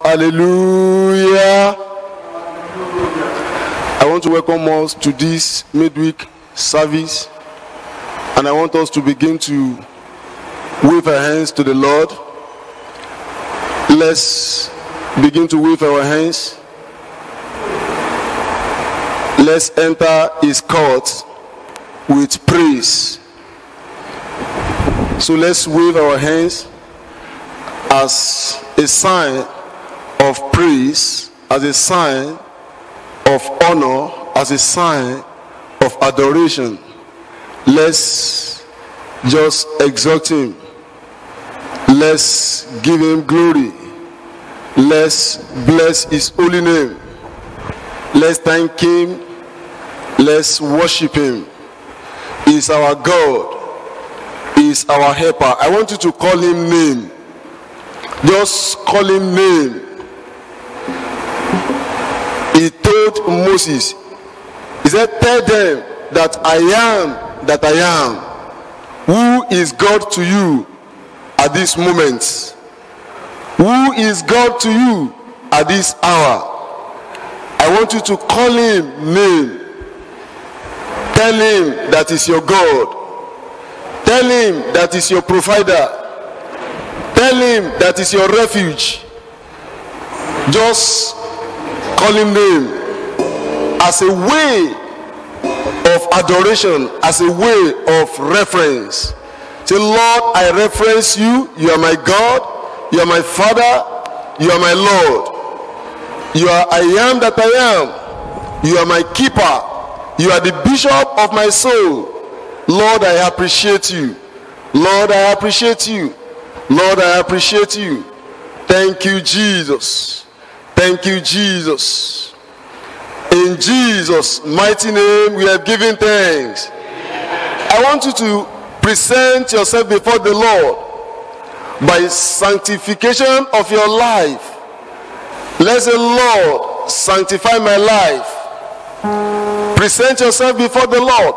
Hallelujah. I want to welcome us to this midweek service, and I want us to begin to wave our hands to the Lord. Let's begin to wave our hands. Let's enter his court with praise. So let's wave our hands as a sign of praise, as a sign of honor, as a sign of adoration. Let's just exalt him. Let's give him glory. Let's bless his holy name. Let's thank him. Let's worship him. He is our God. He is our helper. I want you to call him name. Just call him name. He told Moses, he said, tell them that I am that I am. Who is God to you at this moment? Who is God to you at this hour? I want you to call him name. Tell him that is your God. Tell him that is your provider. Tell him that is your refuge. Just call him name as a way of adoration, as a way of reference. Say, Lord, I reference you. You are my God. You are my Father. You are my Lord. You are I am that I am. You are my keeper. You are the bishop of my soul. Lord, I appreciate you. Lord, I appreciate you. Lord, I appreciate you. Thank you, Jesus. Thank you, Jesus. In Jesus' mighty name, we have given thanks. I want you to present yourself before the Lord by sanctification of your life. Let the Lord sanctify my life. Present yourself before the Lord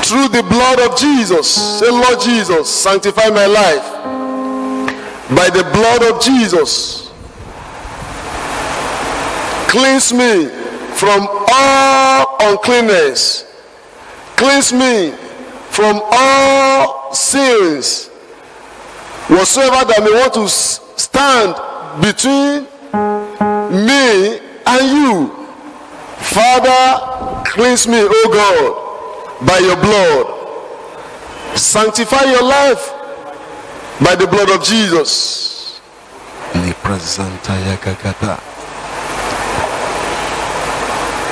through the blood of Jesus. Say, Lord Jesus, sanctify my life. By the blood of Jesus, cleanse me from all uncleanness. Cleanse me from all sins, whatsoever that may want to stand between me and you. Father, cleanse me, O God, by your blood. Sanctify your life by the blood of Jesus.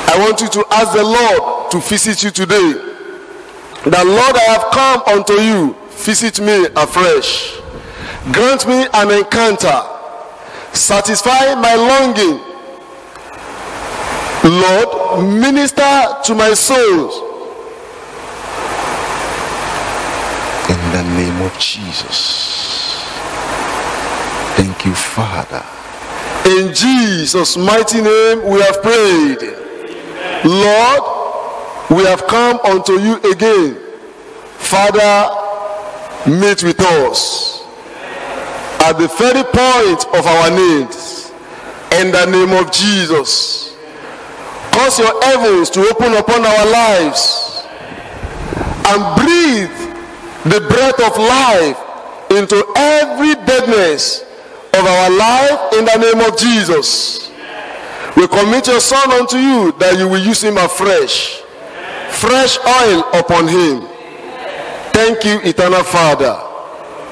I want you to ask the Lord to visit you today. The Lord, I have come unto you. Visit me afresh. Grant me an encounter. Satisfy my longing. Lord, minister to my soul. In the name of Jesus. Thank you, Father. In Jesus' mighty name we have prayed. Lord, we have come unto you again. Father, meet with us at the very point of our needs. In the name of Jesus. Cause your heavens to open upon our lives and breathe the breath of life into every deadness of our life in the name of Jesus. We commit your Son unto you that you will use him afresh. Fresh oil upon him. Thank you, eternal Father.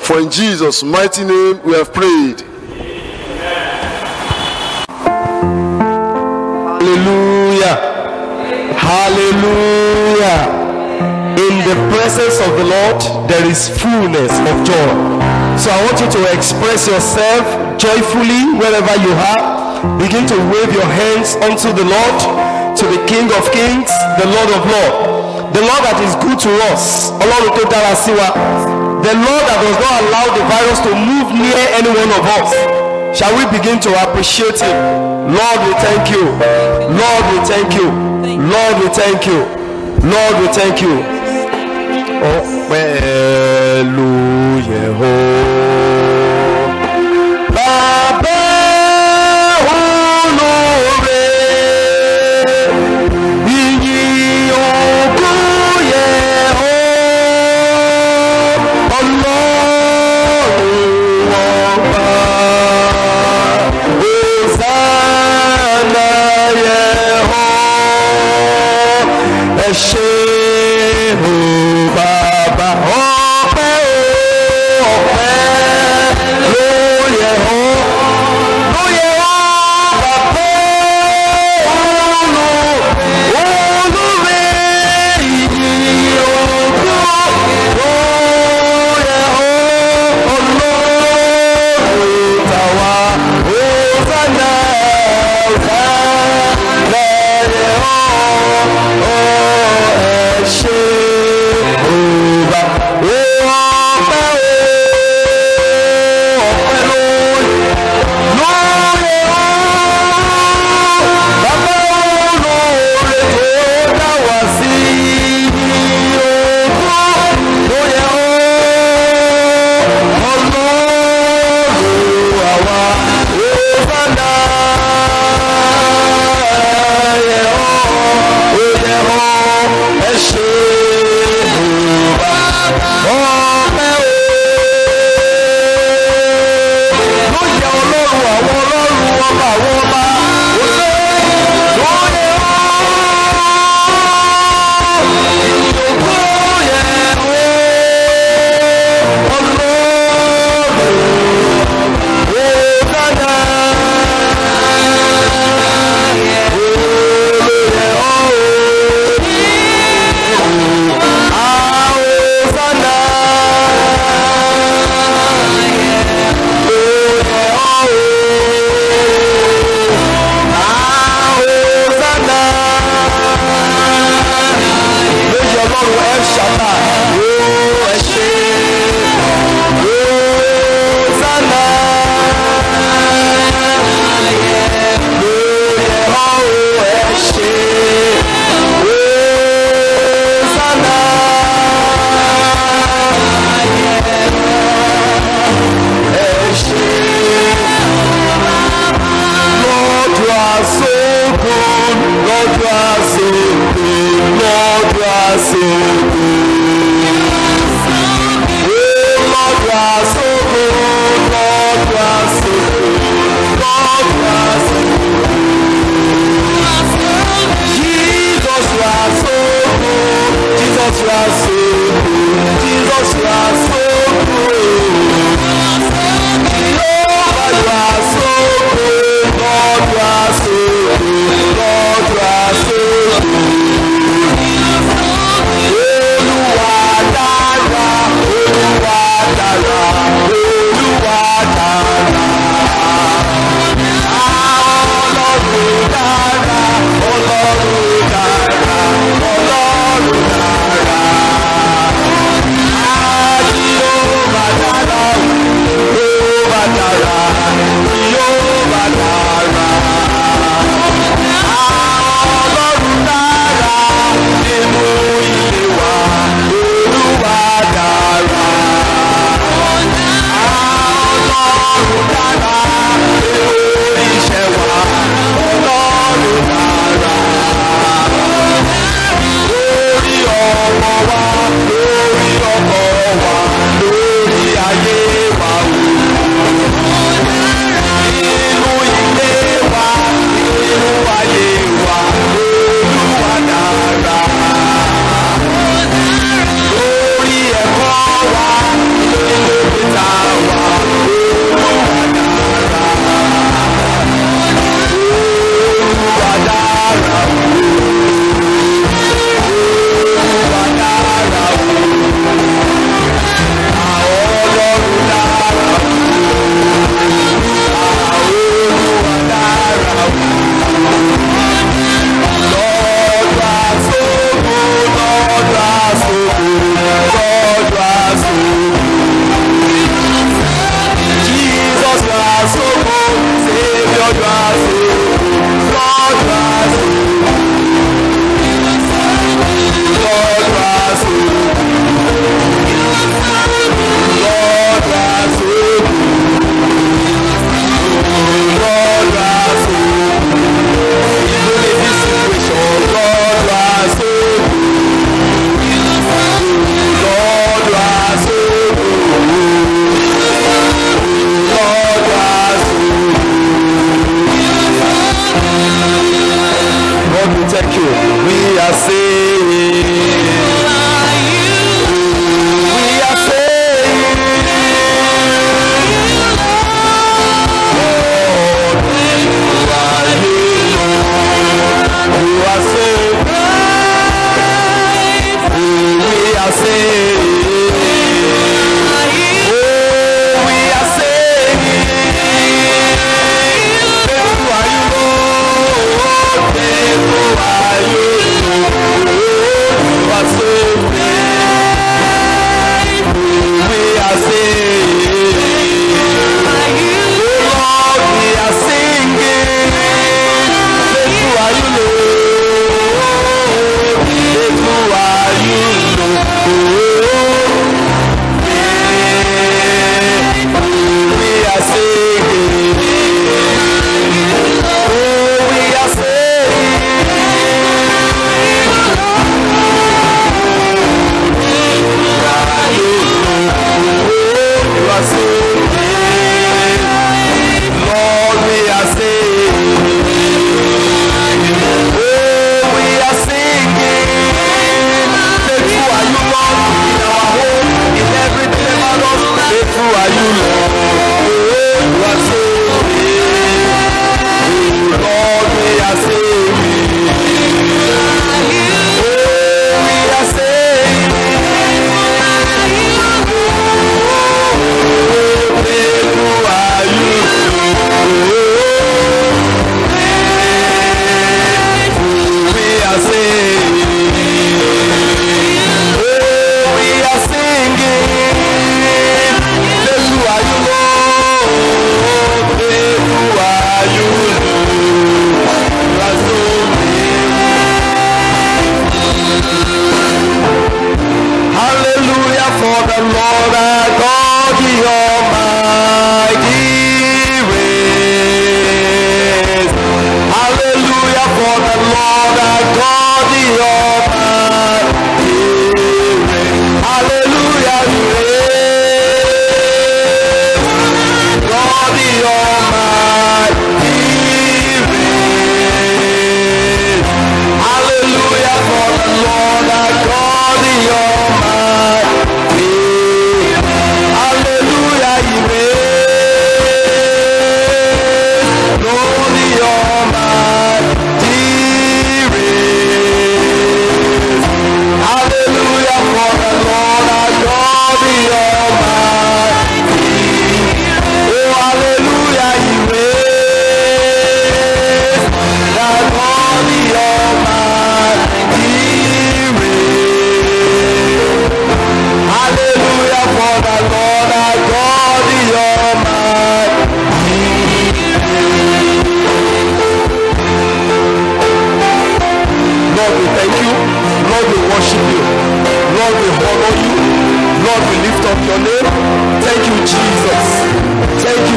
For in Jesus' mighty name we have prayed. Hallelujah. Hallelujah. In the presence of the Lord there is fullness of joy. So I want you to express yourself joyfully wherever you are. Begin to wave your hands unto the Lord, to the King of Kings, the Lord of Lords, the Lord that is good to us. The Lord that does not allow the virus to move near any one of us. Shall we begin to appreciate him? Lord, we thank you. Lord, we thank you. Lord, we thank you. Lord, we thank you. Oh, hallelujah. ọba àwọn ọba lóye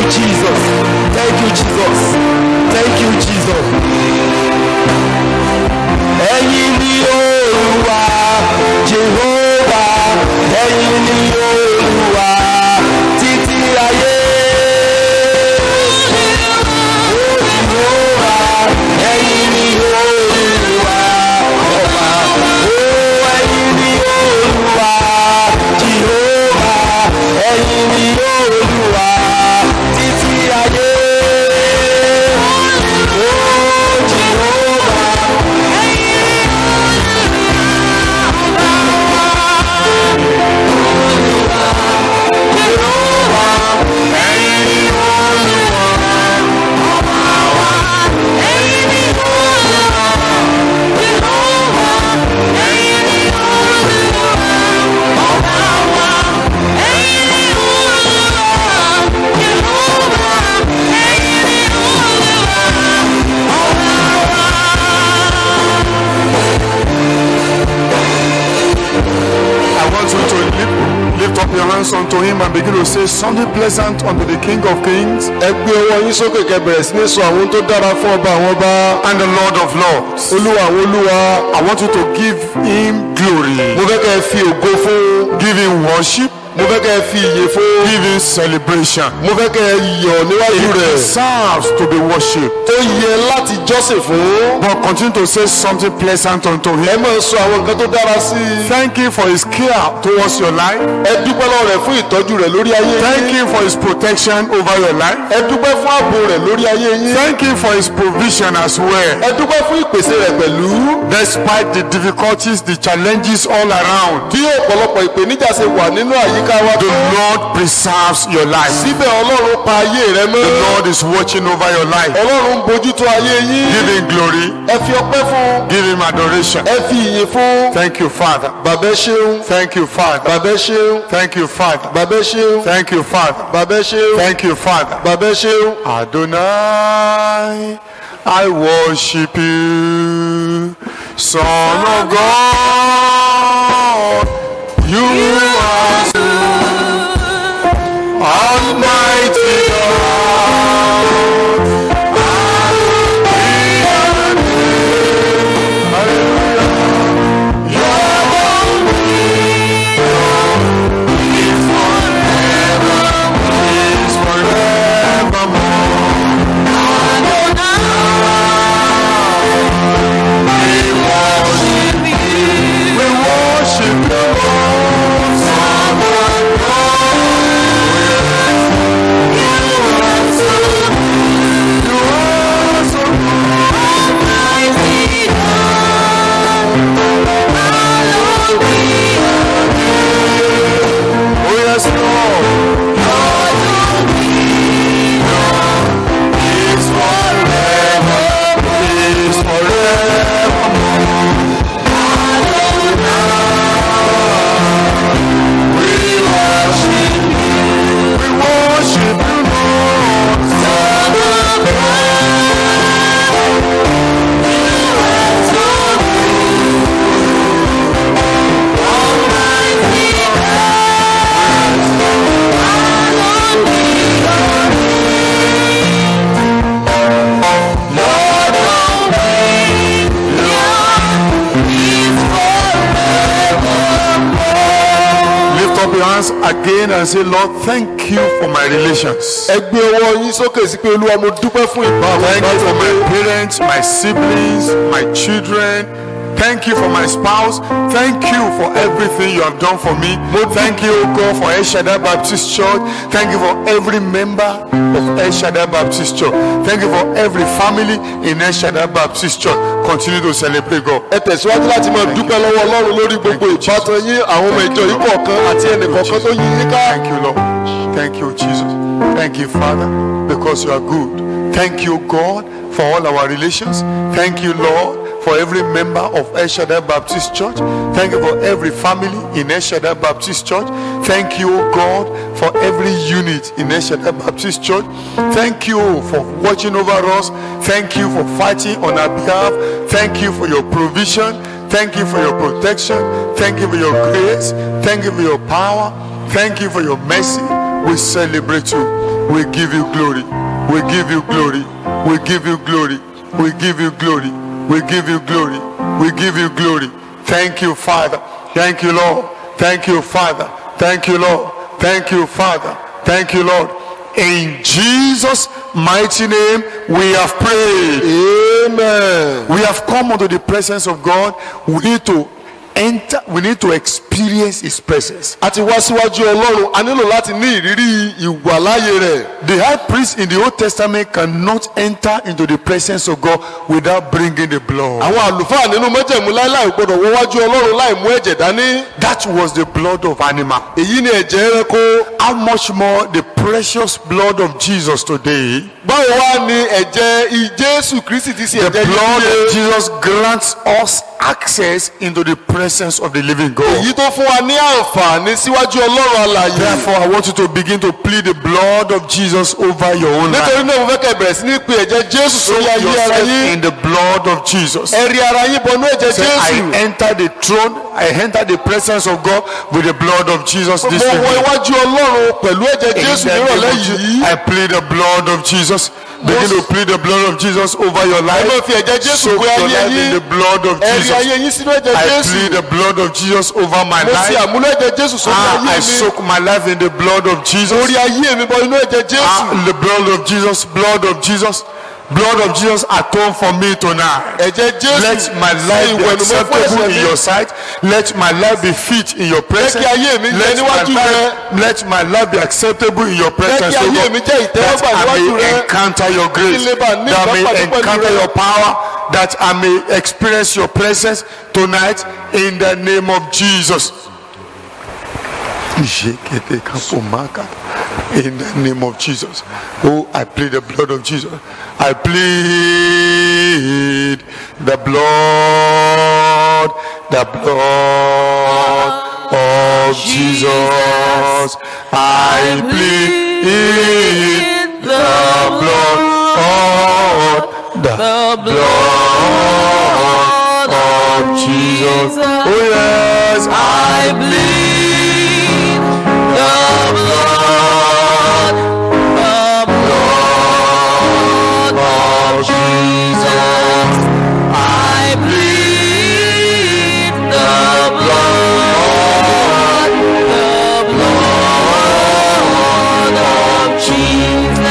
Jesus. Thank you, Jesus. Thank you, Jesus. Ẹ̀yin ni Olúwa, Jehovah. Ẹ̀yin ni Olúwa, títí ayé. Oh, Jehovah. Ẹ̀yin ni Olúwa, ọba. Oh, ẹ̀yin ni Olúwa, Jehovah. Ẹ̀yin ni Olúwa, títí ayé. Oh, Jehovah. Lift up your hands unto him and begin to say something pleasant unto the King of Kings Ẹ gbé ọwọ́ yín sókè kẹ́ bẹ̀rẹ̀ sí ní sọ àwọn tó dára fún ọba àwọn ọba. and the Lord of Lords. Olúwa àwọn olúwa. I want you to give him glory, Mo fẹ́ kẹ́ ẹ fi ògo fún. give him worship, Mo fẹ́ kẹ́ ẹ fi ìyè fún. give him celebration. Mo fẹ́ kẹ́ ẹ yọ̀ níwájú He rẹ̀. deserves to be worshipped. Ó yẹ láti jọ́sìn fún. But continue to say something pleasant unto Ẹ him. máa sọ àwọn nǹkan tó dára sí i. Thank him for his care towards your life. Ẹ dúpẹ́ lọ́wọ́ rẹ̀ fún ìtọ́jú rẹ̀ lórí ayé Thank yín. him for his protection over your life. Ẹ dúpẹ́ fún ààbò rẹ̀ lórí ayé yín. Thank him for his provision as well. Ẹ dúpẹ́ fún ìpèsè rẹ̀ pẹ̀lú. Despite the difficulties, the challenges all around, Bí ọ̀pọ̀lọpọ̀ ìpèníjà ṣe wà nínú àyíká wa the tó. Lord preserves your life. Síbẹ̀ Ọlọ́run pa ayé rẹ mọ́. The Lord is watching over your life. Ọlọ́run ń bójútó ayé yín. Give him glory. Ẹ fi ọpẹ́ fún. Give him adoration. Ẹ fi ìyìn fún. Thank you, Father. Bàbá ẹ ṣeun. Thank you, Father. Bàbá ẹ ṣeun. Thank you, Father. Bàbá ẹ ṣeun. Thank you, Father. Bàbá ẹ ṣeun. Thank you, Father. Bàbá ẹ ṣeun. Adonai, I worship you, Son of God. You are Almighty God. Hallelujah. Your is forevermore. We worship you, Lord. Son of God. You are so good. You are so good. Almighty God. Hallowed be your name. Oh yes, Lord. Your dominion is forever. Is forevermore. We worship you, Lord. Son of God. You are so good. Almighty God. Hallowed be your name. Lord, is forevermore. Lift up your hands again and say, Lord, thank you for my relations. Ẹ gbé ọwọ́ yín sókè sí pé Olúwa mo dúpẹ́ fún ìbá àwọn Thank you for my ìbátan. parents, my siblings, my children. Thank you for my spouse. Thank you for everything you have done for me. Thank you, O God, for El Shaddai Baptist Church. Thank you for every member of El Shaddai Baptist Church. Thank you for every family in El Shaddai Baptist Church. Continue to celebrate God. Ẹ tẹ̀síwájú láti máa dúpẹ́ lọ́wọ́ Ọlọ́run lórí gbogbo ìbátan yín, àwọn ọmọ ìjọ yìí kọ̀ọ̀kan àti ẹnì kọ̀ọ̀kan tó yí yín ká. Thank you, Lord. Thank you, Jesus. Thank you, Father, because you are good. Thank you, God, for all our relations. Thank you, Lord, for every member of El Shaddai Baptist Church. Thank you for every family in El Shaddai Baptist Church. Thank you, God, for every unit in El Shaddai Baptist Church. Thank you for watching over us. Thank you for fighting on our behalf. Thank you for your provision. Thank you for your protection. Thank you for your grace. Thank you for your power. Thank you for your mercy. We celebrate you. We give you glory. We give you glory. We give you glory. We give you glory. We give you glory. We give you glory. Thank you, Father. Thank you, Lord. Thank you, Father. Thank you, Lord. Thank you, Father. Thank you, Lord. In Jesus' mighty name, we have prayed. Amen. We have come into the presence of God. We need to enter, we need to experience His presence. Àti wá síwájú Ọlọ́run, a nílò láti ní ìrírí ìwàláyé rẹ̀. The high priest in the Old Testament cannot enter into the presence of God without bringing the blood. Àwọn àlùfáà nínú májẹ̀mú láíláì gbọdọ̀ wọ wájú Ọlọ́run láì mú ẹ̀jẹ̀ dání. That was the blood of animal. Èyí ni ẹ̀jẹ̀ ẹranko. How much more the precious blood of Jesus today? Báwo wá ni ẹ̀jẹ̀ Jésù Kristi ti ṣe The ẹ̀jẹ̀ blood yíyẹ? of Jesus grants us access into the presence of the living God. Èyí tó fún wa ní àǹfààní síwájú Ọlọ́run alààyè. Therefore, I want you to begin to plead the blood of Jesus over your own life. Nítorí náà mo fẹ́ kẹ́ bẹ̀rẹ̀ sí ní pe ẹ̀jẹ̀ Jésù Soak sórí ayé ara yourself yín. in the blood of Jesus. Ẹ rí ara yín bọnú ẹ̀jẹ̀ Say, I Jésù. enter the throne, I enter the presence of God with the blood of Jesus Mo this wọ evening. iwájú Ọlọ́run pẹ̀lú ẹ̀jẹ̀ In Jésù the name nírọ̀lẹ́ of Jesus, yìí. I plead the blood of Jesus. Begin to plead the blood of Jesus over your Ẹ life. máa fi ẹ̀jẹ̀ Jésù Soak wẹ your ayé life in yín. the blood of Ẹ rí Jesus. ayé yín sínú ẹ̀jẹ̀ I Jésù. plead the blood of Jesus over my Mo ṣe life. àmúlò ẹ̀jẹ̀ Jésù sórí ayé I mi. soak my life in the blood of Jesus. Orí ayé mi bọ inú ẹ̀jẹ̀ Jésù. The blood of Jesus, blood of Jesus, blood of Jesus atone for me tonight. Ẹ̀jẹ̀ Jésù Let my ṣe life be ìwẹ̀nùmọ́ fún acceptable ẹ̀ṣẹ̀ in mi. your sight. Let my life be fit in your presence. Jẹ́ kí ayé mi jẹ́ níwájú rẹ. Let my life be acceptable in your presence, kí O ayé God. mi jẹ́ ìtẹ́wọ́gbà That I níwájú may rẹ. encounter your grace. Kí n lè bá ní That I may ìbápàdé pẹ̀lú encounter rẹ. your power. That I may experience your presence tonight in the name of Jesus. In the name of Jesus. Oh, I plead the blood of Jesus. I plead the blood of Jesus. I plead the blood of Jesus. Oh yes, I plead the blood of Jesus. I plead the blood of Jesus. I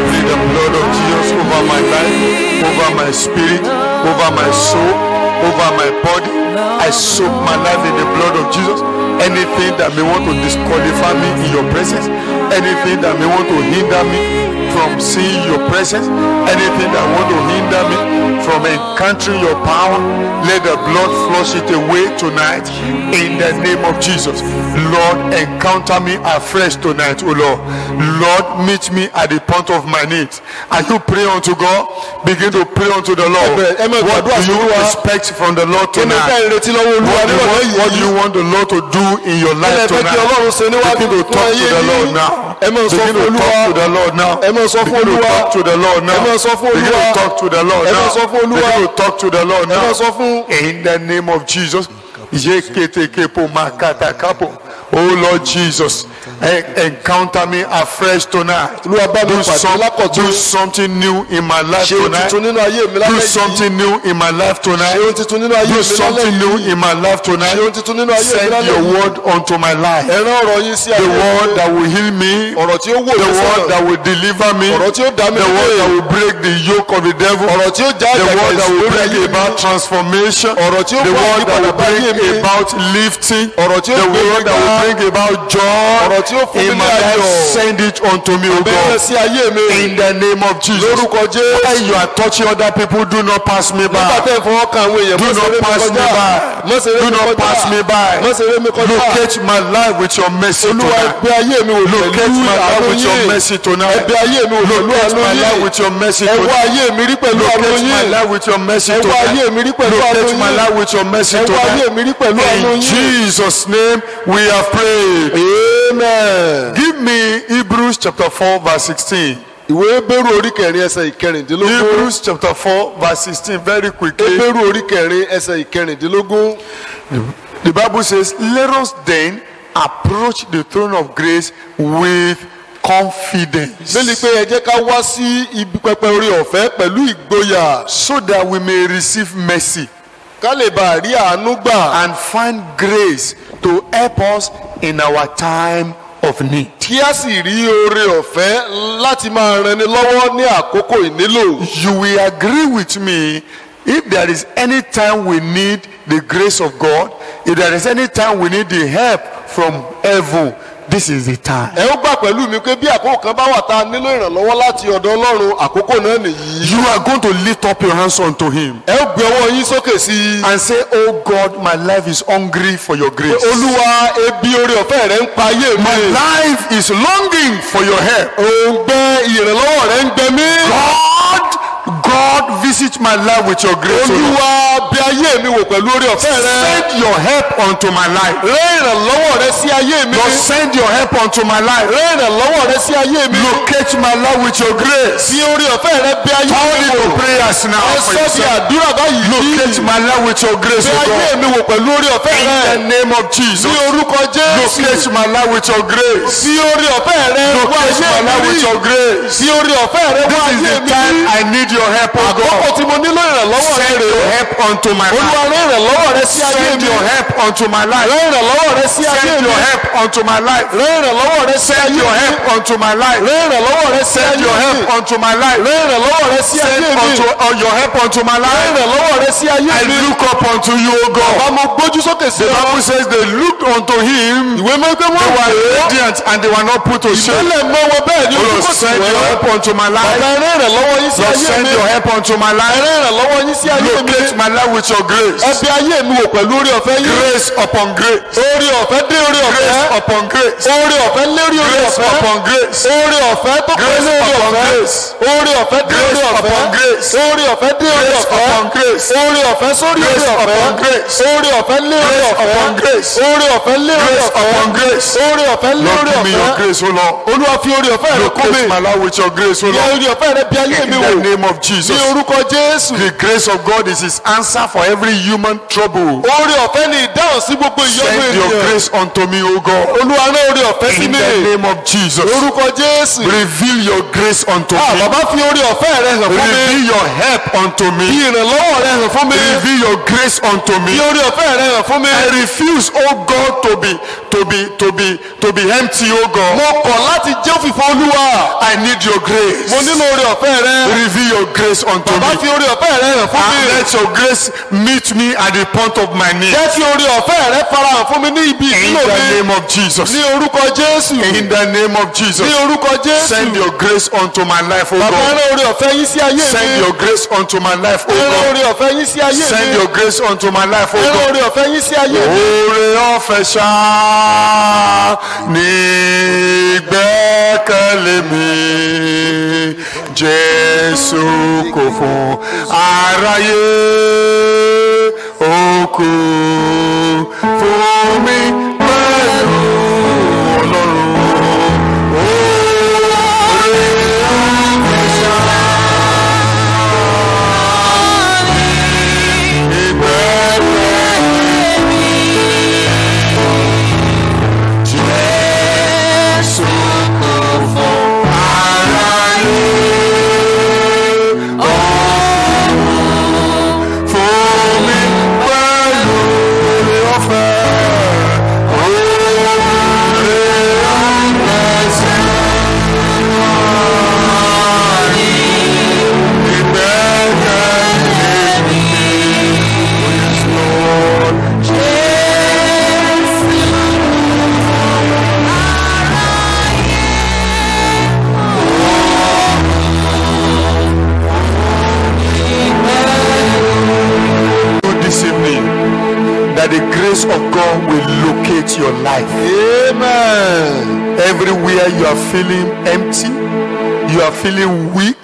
plead the blood of Jesus over my life, over my spirit, over my soul, over my body. I soak my life in the blood of Jesus. Anything that may want to disqualify me in your presence, anything that may want to hinder me from seeing your presence, anything that want to hinder me from encountering your power, let the blood flush it away tonight in the name of Jesus. Lord, encounter me afresh tonight, oh Lord. Lord, meet me at the point of my need. As you pray unto God, begin to pray unto the Lord. What do you expect from the Lord tonight? What do you want the Lord to do in your life tonight? Begin to talk to the Lord now. Begin to talk to the Lord now. Begin to talk to the Lord now. Begin to talk to the Lord now. Begin to talk to the Lord now. In the name of Jesus. Oh Lord Jesus, encounter me afresh tonight. Do something new in my life tonight. Do something new in my life tonight. Do something new in my life tonight. Send your word unto my life. The word that will heal me. The word that will deliver me. The word that will break the yoke of the devil. The word that will bring about transformation. The word that will bring about lifting. The word that will bring about joy in my life. Send it unto me, O God. In the name of Jesus. While you are touching other people, do not pass me by. Do not pass me by. Do not pass me by. Locate my life with your mercy tonight. Locate my life with your mercy tonight. Locate my life with your mercy tonight. Locate my life with your mercy tonight. Locate my life with your mercy tonight. In Jesus' name we have prayed. Amen. Give me Hebrews chapter 4 verse 16. Ìwé Hébérù orí kẹrin ẹsẹ̀ ìkẹrìndínlógún. Hebrews chapter 4 verse 16 very quickly. Hébérù orí kẹrin ẹsẹ̀ ìkẹrìndínlógún. The Bible says, let us then approach the throne of grace with confidence, Bíbélì pé ẹ jẹ́ ká wá sí ibi pẹpẹ orí ọ̀fẹ́ pẹ̀lú ìgboyà so that we may receive mercy ká lè bá rí àánú gbà and find grace to help us in our time of need. kí a sì rí oore ọ̀fẹ́ láti máa ran ni lọ́wọ́ ní àkókò ìnílò. You will agree with me, if there is any time we need the grace of God, if there is any time we need the help from heaven, this is the time. ẹ ó gbà pẹ̀lú mi pé bí àkókò kan bá wà tá a nílò ìrànlọ́wọ́ láti ọ̀dọ̀ Ọlọ́run àkókò náà nìyí. You are going to lift up your hands unto him ẹ ó gbé ọwọ́ yín sókè sí i. and say, oh God, my life is hungry for your grace. Olúwa, ebi oore ọ̀fẹ́ rẹ ń pa ayé My mi. life is longing for your help. òǹgbẹ ìrànlọ́wọ́ rẹ ń gbẹ mí. God, visit my life with your grace. O Lord. Olúwa, bí ayé mi wò pẹ̀lú oore ọ̀fẹ́ rẹ. Send your help unto my life. rán ìrànlọ́wọ́ rẹ sí ayé mi. Lord, send your help unto my life. rán ìrànlọ́wọ́ rẹ sí ayé mi. Locate my life with your grace. bí oore ọ̀fẹ́ rẹ bí ayé Turn mi it to wò. prayers now ẹ for sọ di yourself. àdúrà báyìí. Locate my life with your grace, bí O ayé God. mi wò pẹ̀lú oore ọ̀fẹ́ In rẹ. the name of Jesus. ní orúkọ Jésù. Locate my life with your grace. bí oore ọ̀fẹ́ rẹ wá Locate my ayé life mi with rí. your grace. bí oore ọ̀fẹ́ rẹ wá This is ayé the mi time rí. I need your help, O àkókò God. tí mo nílò ìrànlọ́wọ́ rẹ Send rè your é. help unto my Olúwa, life. rán ìrànlọ́wọ́ rẹ sí ayé Send mi. your help unto my life. rán ìrànlọ́wọ́ rẹ sí ayé Send mi. your help unto my life. rán ìrànlọ́wọ́ rẹ sí Send ayé your mi. help unto my life. rán ìrànlọ́wọ́ rẹ sí Send ayé your mi. help unto my life. rán ìrànlọ́wọ́ rẹ sí ayé Send mi. your help unto my rán life. ìrànlọ́wọ́ rẹ sí ayé I mi. look up unto you, O God. bá mo gbójú sókè sí The ọ. Bible says they looked unto him. ìwé mẹ́gbẹ́ They wọn were wò ó. radiant and they were not put to shame. ìmọ́lẹ̀ mọ́ wọn bẹ́ẹ̀ ni O ojú Lord, kò sí send your wọ́n. help unto my bàbá life. rán ìrànlọ́wọ́ yín sí Lord, ayé send mi. your help unto my rán life. ìrànlọ́wọ́ yín sí ayé mi. Locate my life with your grace. ẹ bí ayé mi wò pẹ̀lú oore ọ̀fẹ́ yín. Grace upon grace. oore ọ̀fẹ́ dé oore Grace ọ̀fẹ́. upon grace. oore ọ̀fẹ́ lérí oore Grace ọ̀fẹ́. upon grace. oore ọ̀fẹ́ tó pé Grace lórí upon ọ̀fẹ́. grace. oore ọ̀fẹ́ dé oore Grace ọ̀fẹ́. upon grace. oore ọ̀fẹ́ dé oore Grace ọ̀fẹ́. upon grace. oore ọ̀fẹ́ sórí oore Grace ọ̀fẹ́. upon grace. oore ọ̀fẹ́ lé oore Grace ọ̀fẹ́. upon grace. oore ọ̀fẹ́ lé oore Grace ọ̀fẹ́. upon grace. oore ọ̀fẹ́ lé Lord, oore give me your ọ̀fẹ́. grace, O Lord. Olúwa fi oore ọ̀fẹ́ rẹ kún mi. Locate my life with your grace, O Fi Lord. oore ọ̀fẹ́ rẹ bí ayé mi In wò. the name of Jesus. ní orúkọ Jésù. The grace of God is his answer for every human trouble. oore ọ̀fẹ́ ni ìdáhùn sí gbogbo ìyọ́nú Send your ènìyàn. grace unto me, O God. Olúwa rán oore ọ̀fẹ́ sí In mi. the name of Jesus. orúkọ Jésù. Reveal your grace unto me. bàbá fi oore ọ̀fẹ́ rẹ hàn fún mi. Reveal your help unto Fi me. ìrànlọ́wọ́ rẹ hàn fún mi. Reveal your grace unto me. Fi oore ọ̀fẹ́ rẹ hàn fún mi. I refuse, oh God, to be empty, oh God. Mo kọ̀ láti jẹ́ òfìfo Olúwa. I need your grace. Mo nílò oore ọ̀fẹ́ rẹ. Reveal your grace unto Bàbá fi me. oore ọ̀fẹ́ rẹ hàn fún And mi. let your grace meet me at the point of my need. Jẹ́ kí oore ọ̀fẹ́ rẹ farahàn fún mi ní ibi In ìnílò the mi. name of Jesus. Ní orúkọ Jésù. In the name of Jesus. Ní orúkọ Jésù. Send your grace unto my life, oh Bàbá God. rán oore ọ̀fẹ́ yín sí ayé mi. Send your grace unto my life, oh Rán God. oore ọ̀fẹ́ yín sí ayé mi. Send your grace unto my life, oh Rán God. oore ọ̀fẹ́ yín sí ayé mi. Oore ọ̀fẹ́ ṣá ní ìgbẹ́kẹ̀lé mi. Jésù kò fún aráyé, ó kú fún mi pẹ̀lú Ọlọ́run. Oore ọ̀fẹ́ ṣá ní ìgbẹ́kẹ̀lé mi. Jésù kò fún aráyé, ó fún mi pẹ̀lú oore ọ̀fẹ́. Oore ọ̀fẹ́ ṣá ní ìgbẹ́kẹ̀lé mi. Yes, Lord. This evening, that the grace of God will locate your life. Amen. Everywhere you are feeling empty, you are feeling weak,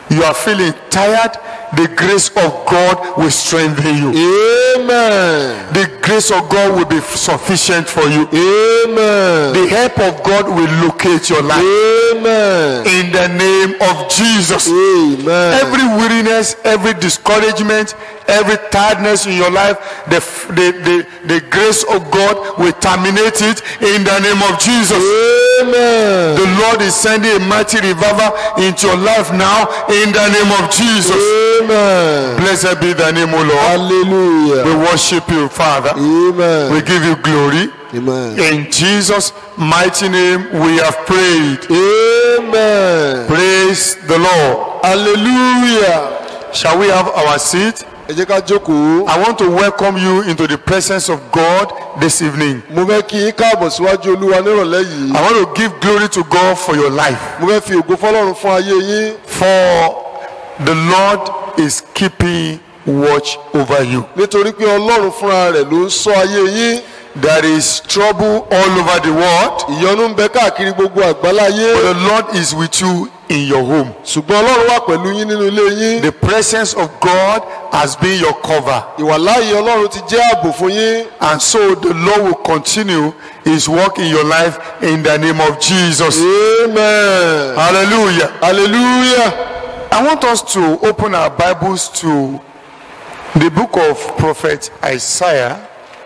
you are feeling tired, the grace of God will strengthen you. Amen. The grace of God will be sufficient for you. Amen. The help of God will locate your life. Amen. In the name of Jesus. Amen. Every weariness, every discouragement, every tiredness in your life, the grace of God will terminate it in the name of Jesus. Amen. The Lord is sending a mighty revival into your life now in the name of Jesus. Amen. Blessed be thy name, O Lord. Hallelujah. We worship you, Father. Amen. We give you glory. Amen. In Jesus' mighty name we have prayed. Amen. Praise the Lord. Hallelujah. Shall we have our seat? Ẹ jẹ́ ká jókòó. I want to welcome you into the presence of God this evening. Mo fẹ́ kí yín káàbọ̀ síwájú Olúwa nírọ̀lẹ́ yìí. I want to give glory to God for your life. Mo fẹ́ fi ògo fọ́lọ́run fún ayé yín. For the Lord is keeping watch over you. Nítorí pé Ọlọ́run fúnra rẹ̀ ló ń ṣọ́ ayé yín. There is trouble all over the world. Ìyọnu ń bẹ káàkiri gbogbo àgbáláyé. But the Lord is with you in your home. Ṣùgbọ́n Ọlọ́run wà pẹ̀lú yín nínú ilé yín. The presence of God has been your cover. Ìwàláyé Ọlọ́run ti jẹ́ ààbò fún yín. And so the Lord will continue his work in your life in the name of Jesus. Amen. Hallelujah. Hallelujah. I want us to open our Bibles to the book of Prophet Isaiah.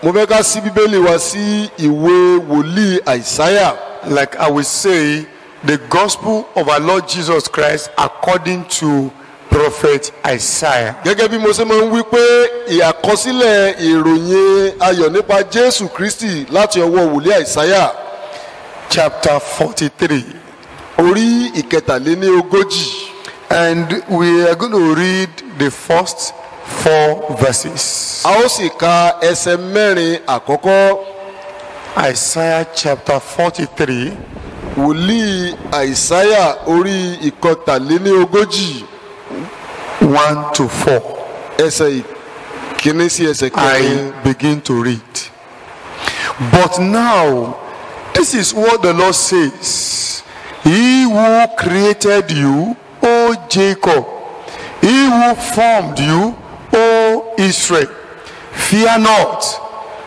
Mo fẹ́ ká ṣí Bíbélì wa sí ìwé wòlíì Àìsáyà. Like I will say, the gospel of our Lord Jesus Christ according to Prophet Isaiah. Gẹ́gẹ́ bí mo ṣe máa ń wí pé ìyàkọsílẹ̀ ìròyìn ayọ̀ nípa Jésù Kristi láti ọwọ́ wòlíì Àìsáyà. Chapter 43. Orí ìkẹtàléníogójì. And we are going to read the first 4 verses. A ó sì ka ẹsẹ̀ mẹ́rin àkọ́kọ́. Isaiah chapter 43. Wòlíì Àìsáyà orí ìkẹtàléníogójì. 1 to 4. Ẹsẹ̀ ìkíní sí ẹsẹ̀ I kẹrin. begin to read. But now, this is what the Lord says. He who created you, O Jacob, he who formed you, O Israel, fear not,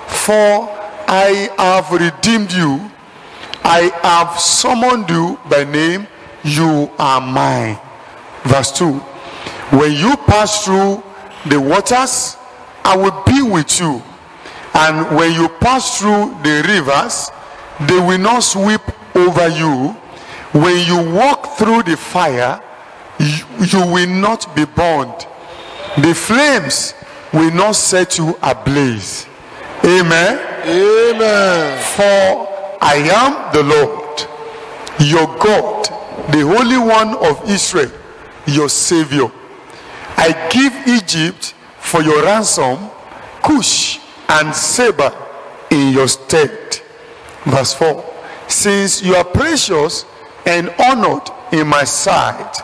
for I have redeemed you. I have summoned you by name. You are mine. Verse 2. When you pass through the waters, I will be with you. And when you pass through the rivers, they will not sweep over you. When you walk through the fire, you will not be burned. The flames will not set you ablaze. Amen. Amen. For I am the Lord, your God, the Holy One of Israel, your Savior. I give Egypt for your ransom, Cush and Seba in your stead. Verse 4. Since you are precious and honored in my sight,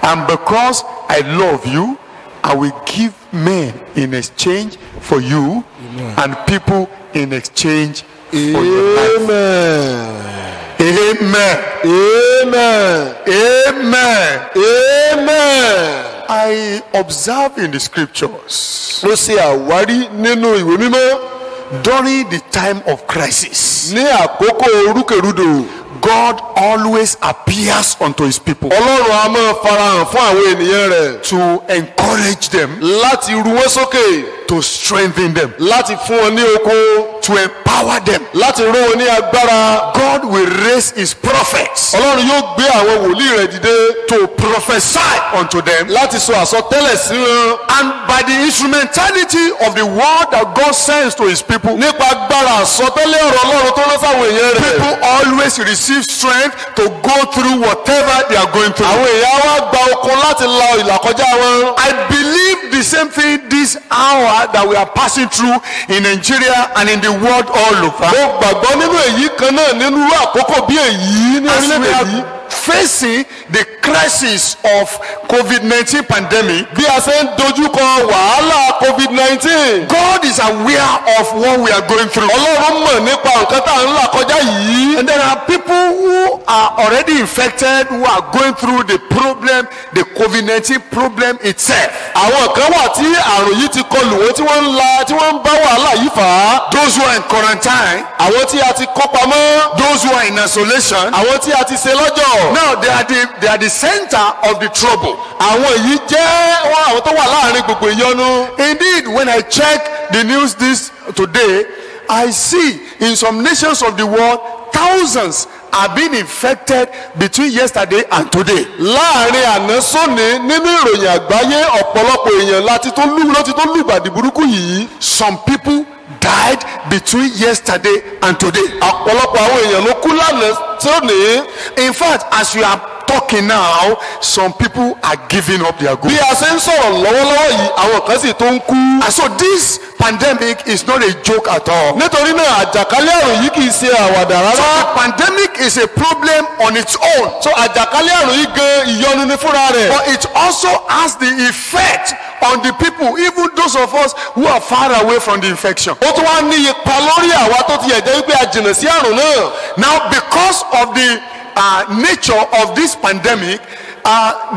and because I love you, I will give men in exchange for you. Amen. And people in exchange for your life. Amen. Amen. Amen. Amen. I observe in the scriptures Mo ṣe àwárí nínú ìwé mímọ́. during the time of crisis, Ní àkókò rúkèrúdò, God always appears unto his people Ọlọ́run a máa farahàn fún àwọn ènìyàn rẹ̀ to encourage them, láti ru wọ́n sókè, to strengthen them, láti fún wọn ní okun, to empower them. láti ró wọn ní agbára. God will raise his prophets Ọlọ́run yóò gbé àwọn wòlíì rẹ̀ dìde to prophesy unto them, láti sọ àsọtẹ́lẹ̀ sí wọn. and by the instrumentality of the word that God sends to his people, Nípa agbára àsọtẹ́lẹ̀ ọ̀rọ̀ Ọlọ́run tó lọ sáwọn èèyàn rẹ̀. people always receive strength to go through whatever they are going through. Àwọn èèyàn wá gba okun láti la ìlàkọjá wọn. I believe the same thing this hour that we are passing through in Nigeria and in the world all over. Mo gbàgbọ́ nínú èyí kan náà nínú irú àkókò bí èyí ní As we orílẹ̀-èdè yìí. are facing the crisis of COVID-19 pandemic, Bí a ṣe ń dojúkọ wàhálà COVID-19. God is aware of what we are going through. Ọlọ́run mọ̀ nípa nǹkan tá à ń là kọjá yìí. And there are people who are already infected, who are going through the problem, the COVID-19 problem itself. Àwọn kan wà tí àrùn yìí ti kọlù wọn tí wọ́n ń bá wàhálà yìí fà á. Those who are in quarantine, Àwọn tí a ti kó pamọ́. those who are in isolation. Àwọn tí a ti ṣe lọ́jọ́. Now they are the center of the trouble. Àwọn yìí jẹ́ àwọn tó wà láàrin gbogbo ìyọnu. Indeed, when I check the news this today, I see in some nations of the world thousands are being infected between yesterday and today. láàrin àná sóní nínú ìròyìn àgbáyé ọ̀pọ̀lọpọ̀ èèyàn ló ti tó lùgbàdì burúkú yìí. Some people died between yesterday and today. ọ̀pọ̀lọpọ̀ àwọn èèyàn ló kú lánàá sóní. In fact, as you are talking now, some people are giving up their bí goods. a ṣe ń sọ̀rọ̀ lọ́wọ́lọ́wọ́ yìí àwọn kan sì tó ń kú. And so this pandemic is not a joke at all. nítorí náà àjàkálẹ̀ àrùn yìí kì í ṣe àwàdà So rárá. the pandemic is a problem on its own. so àjàkálẹ̀ àrùn yìí gan ìyọnu ni fúnra rẹ̀. But it also has the effect on the people, even those of us who are far away from the infection. ó tún wá ní ipa lórí àwa tó ti ẹ̀jẹ̀ wípé a jìnnà sí àrùn náà. Now, because of the nature of this pandemic,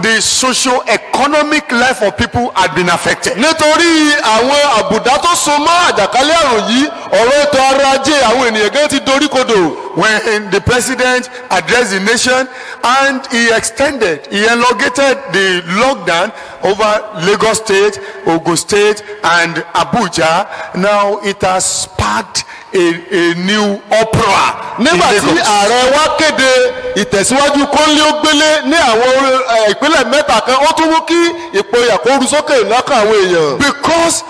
the socio-economic life of people had been affected. nítorí àwọn àbùdá tó so mọ́ àjàkálẹ̀ àrùn yìí ọ̀rọ̀ ètò ọrọ̀ ajé àwọn ènìyàn gan ti dorí kodò. When the president addressed the nation and he elongated the lockdown over Lagos State, Ogun State, and Abuja, now it has sparked a new uproar. nígbà tí ààrẹ wa kéde ìtẹ̀síwájú kọ́ńlé-ó-gbélé ní àwọn ìpínlẹ̀ mẹ́ta kan ó tún mú kí ìpòyà kó ru sókè lọ́kàn àwọn èèyàn. Because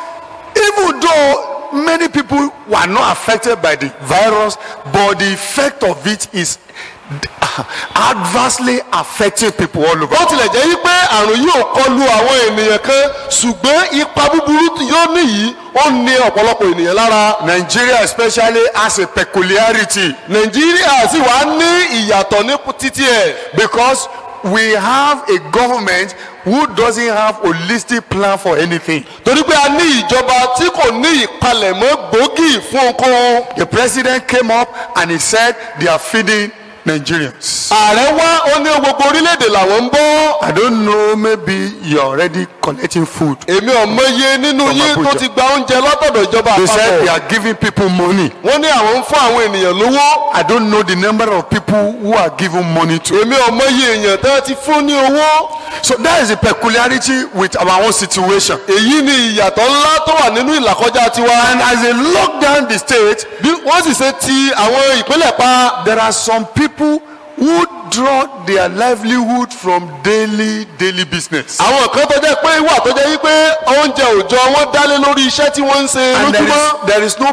even though many people were not affected by the virus, but the effect of it is adversely affecting people all over. ó tilẹ̀ jẹ́ wípé àrùn yìí ò kọlu àwọn ènìyàn kan ṣùgbọ́n ipa búburú yóò níyì ó ní ọ̀pọ̀lọpọ̀ ènìyàn lára. Nigeria especially has a peculiarity nàìjíríà sì wá ní ìyàtọ̀ ní títí ẹ̀. because we have a government who doesn't have a holistic plan for anything. torí pé a ní ìjọba tí kò ní ìpalẹ̀mọ́ gbòógì fún ohunkóhun. The president came up and he said they are feeding Nigerians. ààrẹ wá ó ní gbogbo orílẹ̀-èdè làwọn ń bọ́. I don't know, maybe you're already collecting food. èmi ò mọye nínú From yín Abuja. tó ti gba oúnjẹ látọ̀dọ̀ ìjọba They said they àpapọ̀. are giving people money. wọ́n ní àwọn ń fún àwọn ènìyàn lówó. I don't know the number of people who are given money to. èmi ò mọye èèyàn tẹ́ ti fún ní owó. So that is the peculiarity with our own situation. èyí ni ìyàtọ̀ ńlá tó wà nínú ìlàkọjá tiwa. And as they lock down the state, bí wọ́n sì ṣe ti àwọn ìpínlẹ̀ pa. there are some people who draw their livelihood from daily business. àwọn kan tó jẹ́ pé wà tó jẹ́ wípé oúnjẹ òòjọ́ wọn dálé lórí iṣẹ́ tí wọ́n ń ṣe And lójúmọ́. there is no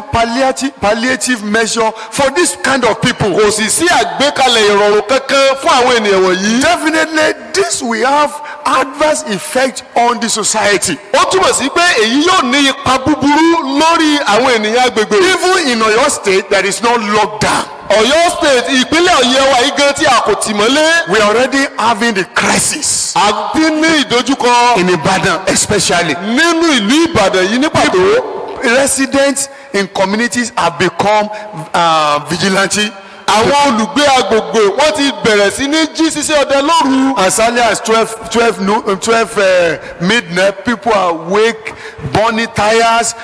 palliative measure for this kind of people. kò sì sí àgbékalẹ̀ ìrọ̀rùn kankan fún àwọn ènìyàn wọ̀nyí. Definitely, this will have adverse effect on the society. ó túmọ̀ sí pé èyí yóò ní ipa búburú lórí àwọn ènìyàn agbègbè. Even in Oyo State, there is no lockdown. Ọ̀yọ́ state ìpínlẹ̀ Ọ̀yọ́ wa yìí gan tí a kò tì mọ́lé. We are already having the crisis àbí ní ìdojúkọ in Ibadan, especially. nínú ìlú Ìbàdàn yìí ní pàtó. Residents in communities have become vigilante. àwọn olùgbé agbègbè wọ́n ti bẹ̀rẹ̀ sí ní jí ṣiṣẹ́ ọdẹ lóru. As early as 12 midnight, people are awake, burning tires,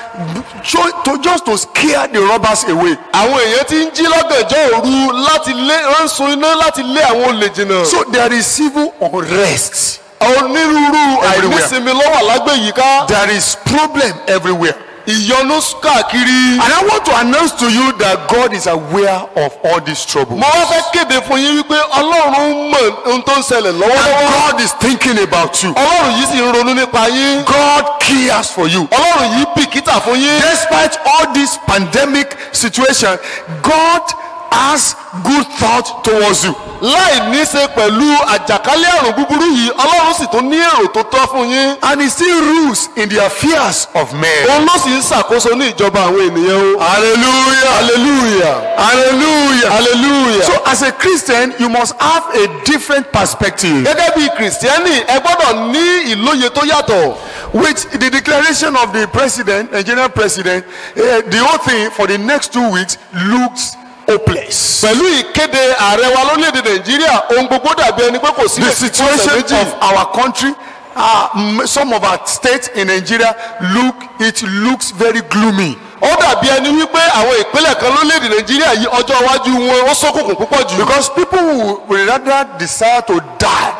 just to scare the robbers away. àwọn èèyàn ti ń jí lọ́gànjọ́ òru láti lé ránṣọ iná láti lé àwọn olè jìnnà. So there is civil unrest. onírúurú Everywhere. àìnísinmi ló wà lágbèyíká. There is problem everywhere. ìyọnu káàkiri. And I want to announce to you that God is aware of all these troubles. mo wá fẹ́ kéde fún yín wípé ọlọ́run mọ̀ ohun tó ń ṣẹlẹ̀ And lọ́wọ́lọ́wọ́. God is thinking about you. ọlọ́run yìí sì ń ronú nípa yín. God cares for you. ọlọ́run yìí bìkítà fún yín. Despite all this pandemic situation, God has good thought towards you. láì ní ṣe pẹ̀lú àjàkálẹ̀ àrùn búburú yìí ọlọ́run sì tún ní èrò tó tọ́ fún yín. And he still rules in the affairs of men. òun ló sì ń ṣàkóso ní ìjọba àwọn ènìyàn o. Hallelujah. hallelujah Hallelujah. hallelujah. So as a Christian, you must have a different perspective. gẹ́gẹ́ bí kìrìsìtẹ́nì ẹ gbọ́dọ̀ ní ìlóye tó yàtọ̀. With the declaration of the president, Nigerian president, the whole thing for the next 2 weeks looks hopeless. pẹ̀lú ìkéde ààrẹ wa lórílẹ̀‐èdè nàìjíríà ohun gbogbo dàbí ẹni pé kò sí The èsì fún ọ̀sẹ̀ situation méjì. of our country, some of our states in Nigeria, looks very gloomy. ó dàbí ẹni wípé àwọn ìpínlẹ̀ kan lórílẹ̀‐èdè nàìjíríà yìí ọjọ́ iwájú wọn ó ṣókùnkùn púpọ̀ jù. Because people will rather desire to die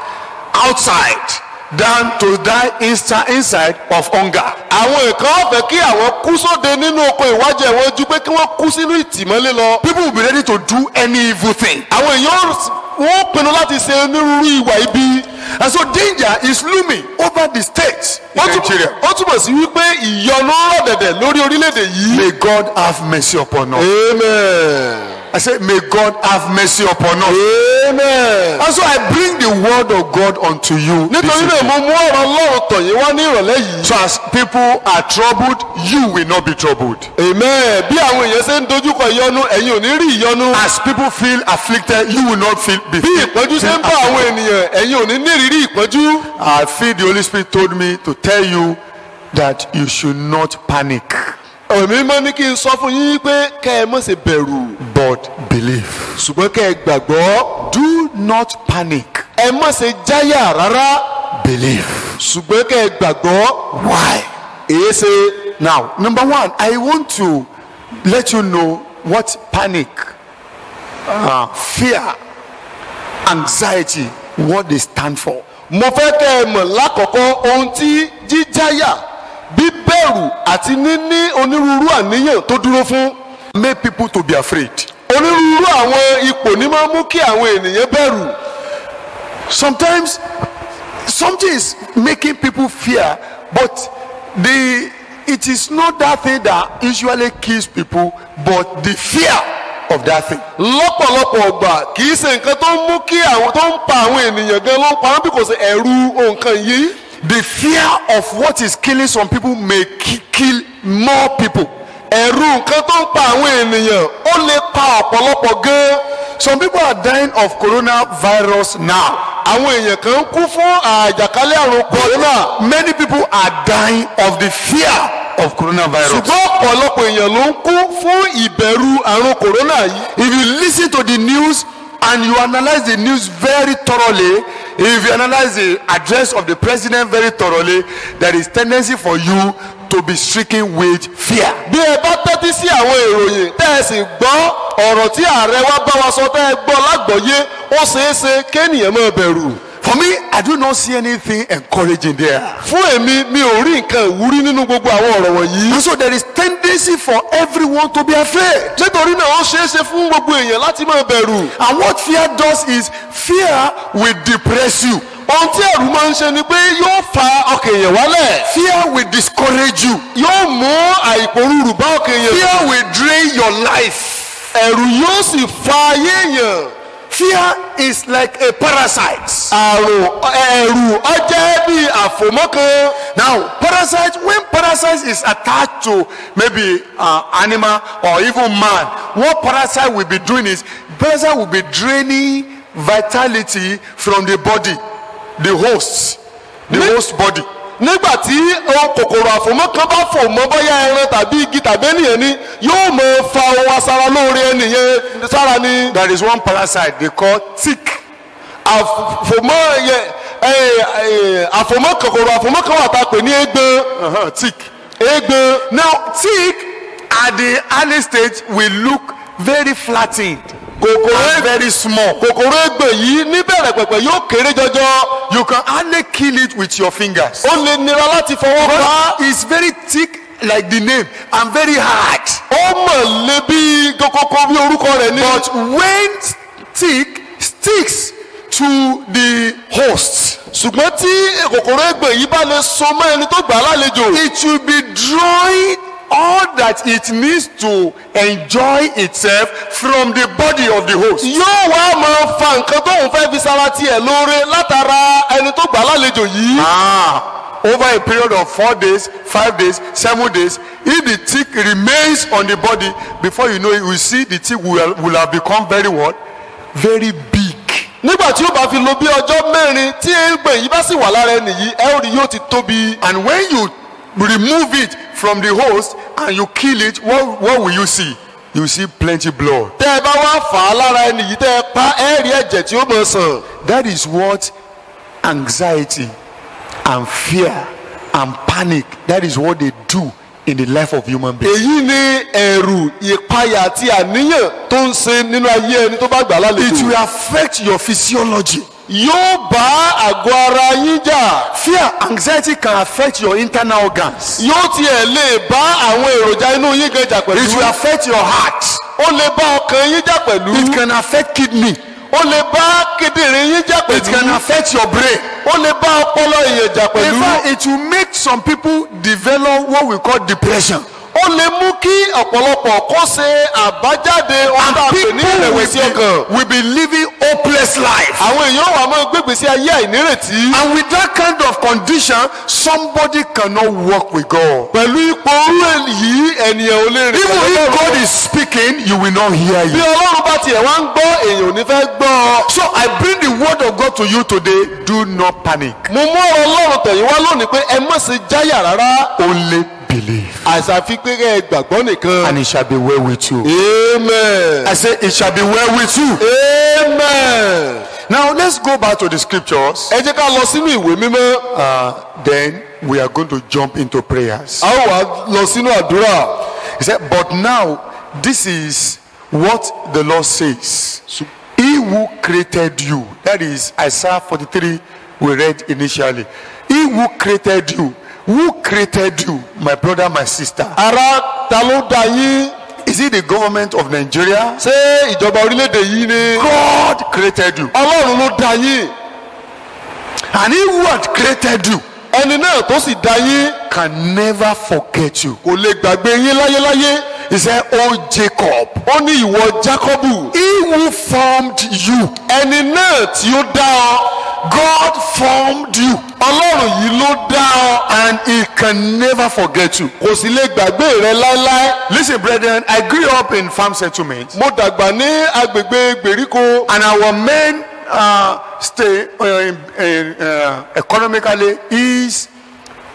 outside than to die inside of hunger. àwọn kan fẹ́ kí àwọn kú sóde nínú oko ìwájẹ wọn ju pé kí wọ́n kú sínú ìtìmọ́lé lọ. People will be ready to do any evil thing. àwọn èèyàn wọ́n pinnu láti ṣe onírúurú ìwà ibi. And so danger is looming over the states in Nigeria. ó túbọ̀ sí wípé ìyọnu rọ̀ dẹ̀dẹ̀ lórí orílẹ̀-èdè yìí. May God have mercy upon us. Amen. I say, may God have mercy upon us. Amen. And so I bring the word of God unto you. this nítorí náà evening. mo mú ọ̀rọ̀ Ọlọ́run tọ̀ yín wá ní ìrọ̀lẹ́ yìí. So as people are troubled, you will not be troubled. Amen. bí àwọn èèyàn ṣe ń dojúkọ ìyọnu ẹ̀yin ò ní rí ìyọnu. As people feel afflicted, you will not be bí ìpọ́njú ṣe ń bá àwọn ènìyàn ẹ̀yin ò ní ìrírí ìpọ́njú. I feel the Holy Spirit told me to tell you that you should not panic, Ẹ̀mí mímọ́ ní kí n sọ fún yín pé kẹ́ ẹ má ṣe bẹ̀rù but believe. ṣùgbọ́n kẹ́ ẹ gbàgbọ́. Do not panic, ẹ má ṣe jáyà rárá believe. ṣùgbọ́n kẹ́ ẹ gbàgbọ́. Why? èyí ṣe. Now, number one, I want to let you know what panic, fear, anxiety, what they stand for. mo fẹ́ kẹ́ ẹ mọ̀ lákọ̀ọ́kọ́ ohun tí jíjáyà bíbẹ̀rù àti níní onírúurú àníyàn tó dúró fún. Make people to be afraid. onírúurú àwọn ipò ní máa ń mú kí àwọn ènìyàn bẹ̀rù. Sometimes something is making people fear, but it is not that thing that usually kills people, but the fear of that thing. lọ́pọ̀lọpọ̀ ọgbà kì í ṣe nǹkan tó ń mú kí àwọn tó ń pa àwọn ènìyàn gan ló ń pa wọ́n bí kò ṣe ẹ̀rù nǹkan yìí. The fear of what is killing some people may kill more people. ẹ̀rù nǹkan tó ń pa àwọn ènìyàn ó lè pa ọ̀pọ̀lọpọ̀ gan. Some people are dying of coronavirus now. àwọn èèyàn kan ń kú fún àjàkálẹ̀ àrùn kòrónà. Many people are dying of the fear of coronavirus. ṣùgbọ́n ọ̀pọ̀lọpọ̀ èèyàn ló ń kú fún ìbẹ̀rù àrùn kòrónà yìí. If you listen to the news and you analyze the news very thoroughly, if you analyze the address of the president very thoroughly, there is tendency for you to be stricken with fear. bí ẹ bá tẹ́tí sí àwọn ìròyìn tẹ́ ẹ sì gbọ́ ọ̀rọ̀ tí ààrẹ wa bá wa sọ tẹ́ ẹ gbọ́ lágbọ̀ọ́yé ó ṣeé ṣe kéènìyàn máa bẹ̀rù. For me, I do not see anything encouraging there. fún èmi mi ò rí nǹkan ìwúrí nínú gbogbo àwọn ọ̀rọ̀ wọ̀nyí. And so there is tendency for everyone to be afraid. nítorí náà ó ṣeé ṣe fún gbogbo èèyàn láti máa bẹ̀rù. And what fear does is fear will depress you. ohun tí ẹ̀rù máa ń ṣe ni pé yóò fa ọkàn èèyàn wálẹ̀. Fear will discourage you. yóò mú àìpòrúurú bá ọkàn èèyàn. Fear will drain your life. ẹ̀rù yóò sì fa ayé èèyàn. Fear is like a parasite. ẹ̀rù ó jẹ́ bí àfòmọ́ kan. Now, when parasite is attached to maybe animal or even man, what parasite will be doing is parasite will be draining vitality from the body, the host body. nígbà tí kòkòrò àfòmọ́ kan bá fò mọ́ bóyá ẹran tàbí igi tàbí ènìyàn ni yóò máa fa ohun aṣara lóore ènìyàn sára ni. There is one parasite they call tick. àfòmọ́ kòkòrò àfòmọ́ kan wà tá a pè ní eégbọn. Tick. eégbọn. Now, tick at the early stage will look very flattened. kòkòrò Very small. kòkòrò eégbọn yìí níbẹ̀rẹ̀ pẹ̀pẹ̀ yóò kéré jọjọ. You can hardly kill it with your fingers. ó lè nira láti fọwọ́ pa. It's very thick like the name and very hard. ó mọ̀ lé bí kókókó bí orúkọ rẹ̀ ní. But when tick sticks to the host, ṣùgbọ́n tí kòkòrò eégbọn yìí bá lè so mọ́ ẹni tó gbà á lálejò. it will be drawing all that it needs to enjoy itself from the body of the host. yóò wá máa fa nǹkan tóun fẹ́ fi sára tiẹ̀ lóore látara ẹni tó gbà á lálejò yìí. Over a period of 4 days, 5 days, 7 days, if the tick remains on the body, before you know it, we see the tick will have become very what? Very big. nígbà tí ó bá fi lo bí ọjọ́ mẹ́rin tí eégbọn yìí bá sì wà lára ẹni yìí ẹ ó rí yóò ti tóbi. And when you remove it from the host and you kill it, what will you see? You see plenty blood. tẹ́ ẹ bá wá fà á lára ẹni yìí tẹ́ ẹ pa ẹ rí ẹ̀jẹ̀ tí ó máa sàn. That is what anxiety and fear and panic, that is what they do in the life of human beings. èyí ni ẹ̀rù ìpayà àti àníyàn tó ń ṣe nínú ayé ẹni tó bá gbà á It lálejò. will affect your physiology. yóò bá àgọ́ ara yín jà. Fear, anxiety can affect your internal organs. Yóò tiẹ̀ lè bá àwọn èròjà inú yín gan jà pẹ̀lú. It will affect your heart. Ó lè bá ọkàn yín jà pẹ̀lú. It can affect kidney. Ó lè bá kíndìnrín yín jà It can pẹ̀lú. affect your brain. Ó lè bá ọpọlọ èèyàn jà In pẹ̀lú. fact, it will make some people develop what we call depression. Ó lè mú kí ọ̀pọ̀lọpọ̀ kó ṣe àbájáde ohun tá a pè ní ìrẹ̀wẹ̀sì ọkàn. will be living hopeless life. Àwọn èèyàn wà máa gbégbé sí ayé àìnírètí. And with that kind of condition, somebody cannot walk with God. Pẹ̀lú ipò orú yìí ènìyàn ò lè rìn Even pẹ̀lú if Ọlọ́run. God is speaking, you will not hear Bí you. Ọlọ́run bá tiẹ̀ wá ń gbọ́ èèyàn ò ní fẹ́ gbọ́. So I bring the word of God to you today. Do not panic. Mo mú ọ̀rọ̀ Ọlọ́run tẹ̀yìn wá lónìí pé ẹ má ṣe jáyà rárá. Only believe. Àṣàfi pé ẹ gbàgbọ́ nìkan. And it shall be well with you. Amen. I say it shall be well with you. Amen. Now let's go back to the scriptures. Ẹ jẹ́ ká lọ sínú ìwé mímọ́. Then we are going to jump into prayers. A ó wá lọ sínú àdúrà. He said, but now this is what the Lord says. He who created you, that is Isaiah 43 we read initially. He who created you, my brother, my sister. Ará ta ló dá yín? Is it the government of Nigeria? Ṣé ìjọba orílẹ̀-èdè yìí ni? God created you. Ọlọ́run ló dá yín. And he who had created you Ẹni náà tó sì dá yín can never forget you. kò lè gbàgbé yín láyéláyé. He said, oh Jacob, Ó ní ìwọ Jákọ́bù. he who formed you, Ẹni náà tí ó dá ọ. God formed you, Ọlọ́run yìí ló dá ọ. and he can never forget you. Kò sì lè gbàgbé rẹ láéláé. Listen, brethren, I grew up in farm settlement, Mo dàgbà ní agbègbè gbèríko. and our main stay economically is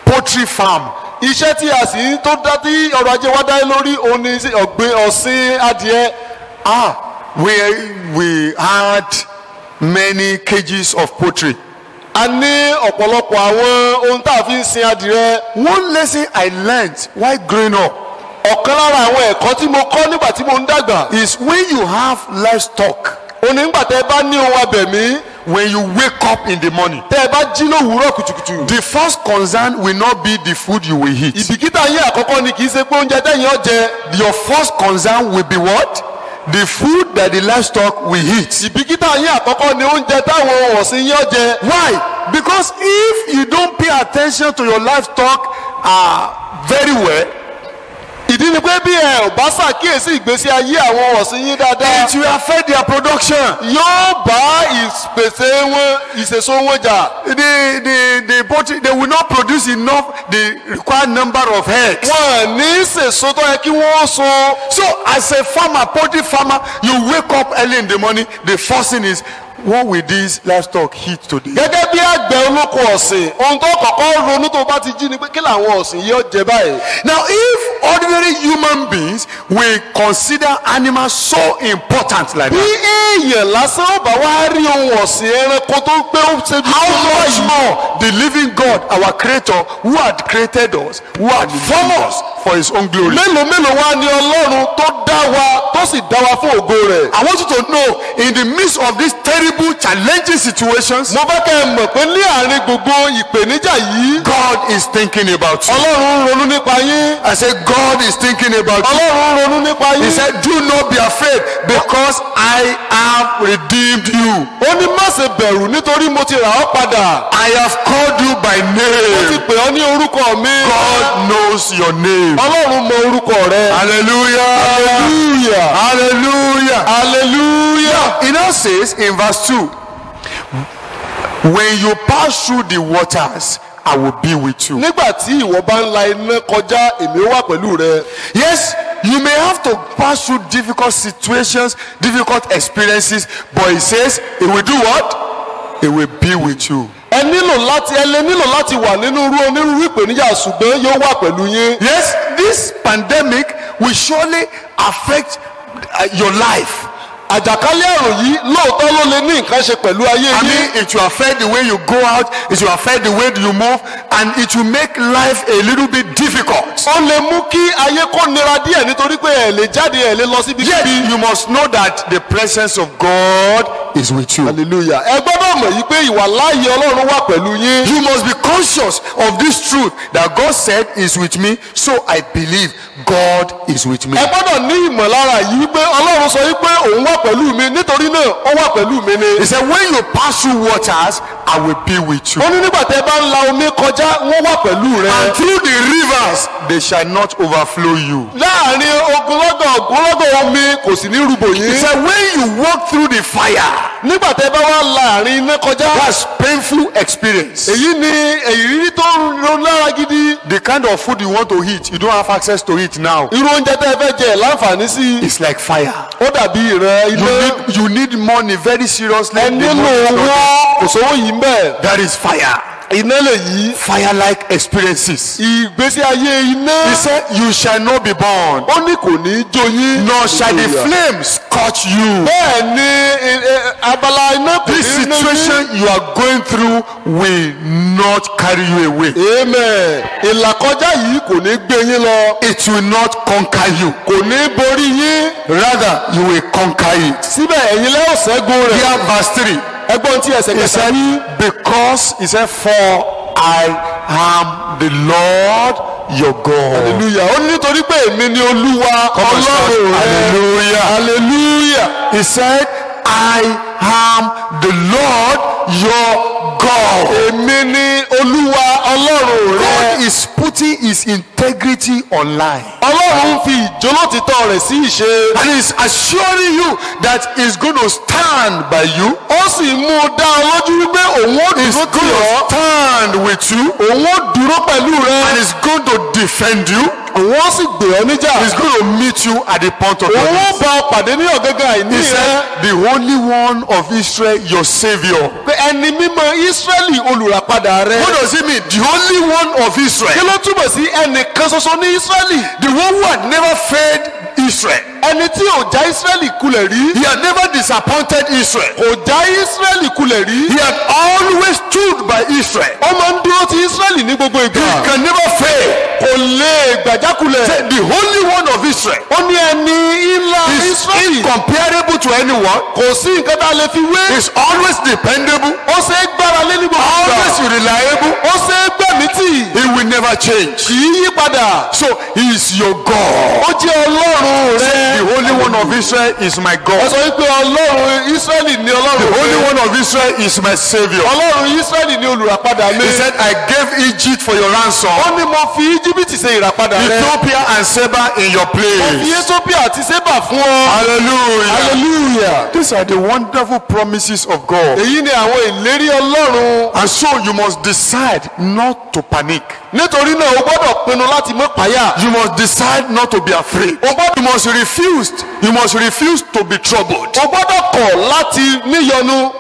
poultry farm. Iṣẹ́ tí a sì tó dá tí ọrọ̀ ajé wa dá lórí òun ni ọ̀gbìn ọ̀sìn adìẹ. We had many cages of poultry. A ní ọ̀pọ̀lọpọ̀ àwọn ohun tá a fi ń sin adìẹ. One lesson I learned while growing up Ọ̀kan lára àwọn ẹ̀kọ́ tí mo kọ́ nígbà tí mo ń dàgbà. is when you have livestock, Onígbà tẹ́ ẹ bá ní ohun abẹ̀mí. when you wake up in the morning, Tẹ́ ẹ bá jí lówùúrọ̀ kùtùkùtù. the first concern will not be the food you will eat. Ìbìkítà yín àkọ́kọ́ ni kì í ṣe pé oúnjẹ tẹ́yìn ó jẹ. Your first concern will be what? The food that the livestock will eat. Ìbìkítà yín àkọ́kọ́ ni oúnjẹ táwọn ohun ọ̀sìn yín ó jẹ. Why? Because if you don't pay attention to your livestock very well, Ìdí ni pé bí ẹ ò bá ṣàkíyèsí ìgbésí ayé àwọn ohun ọ̀sìn yín dáadáa. it will affect their production. Yóò bá ìpèsè wọn ìṣèso wọn jà. The poultry, they will not produce enough the required number of eggs. Wọ́n ní ìṣèso tó yẹ kí wọ́n so. So as a farmer, poultry farmer, you wake up early in the morning, the first thing is, what will this livestock eat today? Gẹ́gẹ́ bí àgbẹ̀ olóko ọ̀sìn, ohun tó kọ́kọ́ ronú tó bá ti jí ni pé kí làwọn ọ̀sìn yìí ó jẹ báyìí. Now, if ordinary human beings will consider animals so important like Bí that, èèyàn lásán ó bá wá rí ohun ọ̀sìn ẹranko tó gbé ó ṣe bí how tó much yìí. more the living God, our creator, who had created us, who had formed us for his own glory. Mélòó wá ni Ọlọ́run tó dá wa tó sì dá wa fún ògo rẹ̀. I want you to know, in the midst of these terrible, challenging situations, Mo fẹ́ kẹ́ ẹ mọ̀ pé ní àárín gbogbo ìpèníjà yìí, God is thinking about you. Ọlọ́run ń ronú nípa yín. I said, God is thinking about you. Ọlọ́run ń ronú nípa He yín. said, do not be afraid, because I have redeemed you. Ó ní má ṣe bẹ̀rù nítorí mo ti rà ọ́ padà. I have called you by Mo ti name. pè ọ́ ní orúkọ mi. God knows your name. Ọlọ́run mọ orúkọ rẹ. Hallelujah. Hallelujah. Hallelujah. Hallelujah. It now says in verse 2, when you pass through the waters, I will be with you. Nígbà tí ìwọ bá ń la iná kọjá, èmi ó wà pẹ̀lú rẹ. Yes, you may have to pass through difficult situations, difficult experiences, but he says he will do what? He will be with you. Ẹ lè nílò láti wà nínú onírúurú ìpèníjà ṣùgbọ́n yóò wà pẹ̀lú yín. Yes, this pandemic will surely affect your life. Àjàkálẹ̀ àrùn yìí lóòótọ́ ló lè ní nǹkan ṣe pẹ̀lú ayé I yín. mean, it will affect the way you go out, it will affect the way you move, and it will make life a little bit difficult. Ó lè mú kí ayé kó nira díẹ̀ nítorí pé ẹ lè jáde ẹ lè lọ síbi Yet, kíbi. you must know that the presence of God is with you. hallelujah. ẹ gbọ́dọ̀ mọ̀ yìí pé ìwà láàyè ọlọ́run wà pẹ̀lú yín. You must be conscious of this truth that God said is with me, so I believe God is with me. ẹ gbọ́dọ̀ ní ìmọ̀lára yìí pé ọlọ́run sọ yìí pé òun wà pẹ̀lú mi nítorí náà ó wà pẹ̀lú mi ni. He said, when you pass through waters, I will be with you. ó ní nígbà tẹ́ bá ń la omi kọjá wọ́n wà pẹ̀lú rẹ. And through the rivers, they shall not overflow you. láàrin ogunlọ́gọ̀ omi kò sì ní rúbò He yín. said, when you walk through the fire, nígbà tẹ́ bá wá láàrin iná kọjá. that's painful experience. èyí ni èyírí tó ń ro lára gidi. The kind of food you want to eat, you don't have access to it now. irú oúnjẹ tẹ́ ẹ fẹ́ jẹ láǹfààní sí. It's like fire. ó dàbí ìran iná. You need money very seriously. ẹ nílò owó kò sówó yìí ń bẹ̀. That is fire. iná lè yí. Fire-like experiences. ìgbésí ayé iná. He said, you shall not be burned, ó ní kò ní jó yín. nor shall the flames scorch you. bẹ́ẹ̀ ni abala iná kò This ní ná yín. situation you are going through will not carry you away. amen. ìlàkọjá yìí kò ní gbé yín lọ. It will not conquer you. kò ní borí yín. Rather, you will conquer it. síbẹ̀ ẹ̀yin lẹ́ ò ṣẹ́gun rẹ̀. Here, verse 3. ẹgbọ́n tí ẹsẹ̀ He kẹta said, ní. because, he said, for I am the Lord your God. hallelujah. ó ní nítorí pé èmi ni olúwa Come on, shout, ọlọ́run rẹ. hallelujah. hallelujah. He said, I am the Lord your God. èmi ni olúwa ọlọ́run rẹ. God is putting his integrity online. ọlọ́run fi ìjólótìtọ́ rẹ̀ sí ìṣe. And he's assuring you that he's going to stand by you. ó sì mú un dá ọ lójú wípé òun ó He's dúró tì going ọ́. to stand with you. òun ó dúró pẹ̀lú rẹ. And he's going to defend you. òun ó sì gbé ọ níjà. He's going to meet you at the point of your òun ó need. bá ọ pàdé ní ọ̀gángan àìní He rẹ. said, the Holy One of Israel, your Savior. pé ẹni mímọ́ Ísírẹ́lì olùràpadà rẹ. What does it mean? The only one of kí Israel. ló túbọ̀ sí ẹnìkan ṣoṣo ní Ísírẹ́lì. The one who had never failed Israel. ẹni tí ò já Ísírẹ́lì kulẹ̀ rí. He had never disappointed Israel. kò já Ísírẹ́lì kulẹ̀ rí. He had always stood by Israel. ó máa ń dúró ti Ísírẹ́lì ní gbogbo He ìgbà. can never fail. kò lè gbàjákulẹ̀. Say, the Holy One of Israel ó ní ẹni ńlá is Ísírẹ́lì. incomparable to anyone. kò sí nǹkan tá a lè fi wé. Is always dependable. ó ṣe é gbára lé ní gbogbo Always ìgbà. reliable. ó ṣe é gbẹ̀mí tì. He will never change. kì í yí padà. So he is your God. ó jẹ́ ọlọ́run rẹ. The Holy One of Israel is my ó God. sọ wípé ọlọ́run Ísírẹ́lì ni The ọlọ́run Holy rẹ. One of Israel is my Savior. ọlọ́run Ísírẹ́lì ni olùràpadà mi. He said, I gave Egypt for your ransom. ó ní mo fi Íjíbítì ṣe ìràpadà rẹ. Ethiopia and Seba in your mo fi place. Ethiopia àti Sébà fún ọ. Hallelujah. hallelujah. These are the wonderful promises of God. èyí ni àwọn ìlérí ọlọ́run. And so you must decide not to panic. nítorí náà o gbọ́dọ̀ pinnu láti mọ́ páyà. You must decide not to be afraid. You must refuse to be troubled. o gbọ́dọ̀ kọ̀ láti níyọnu.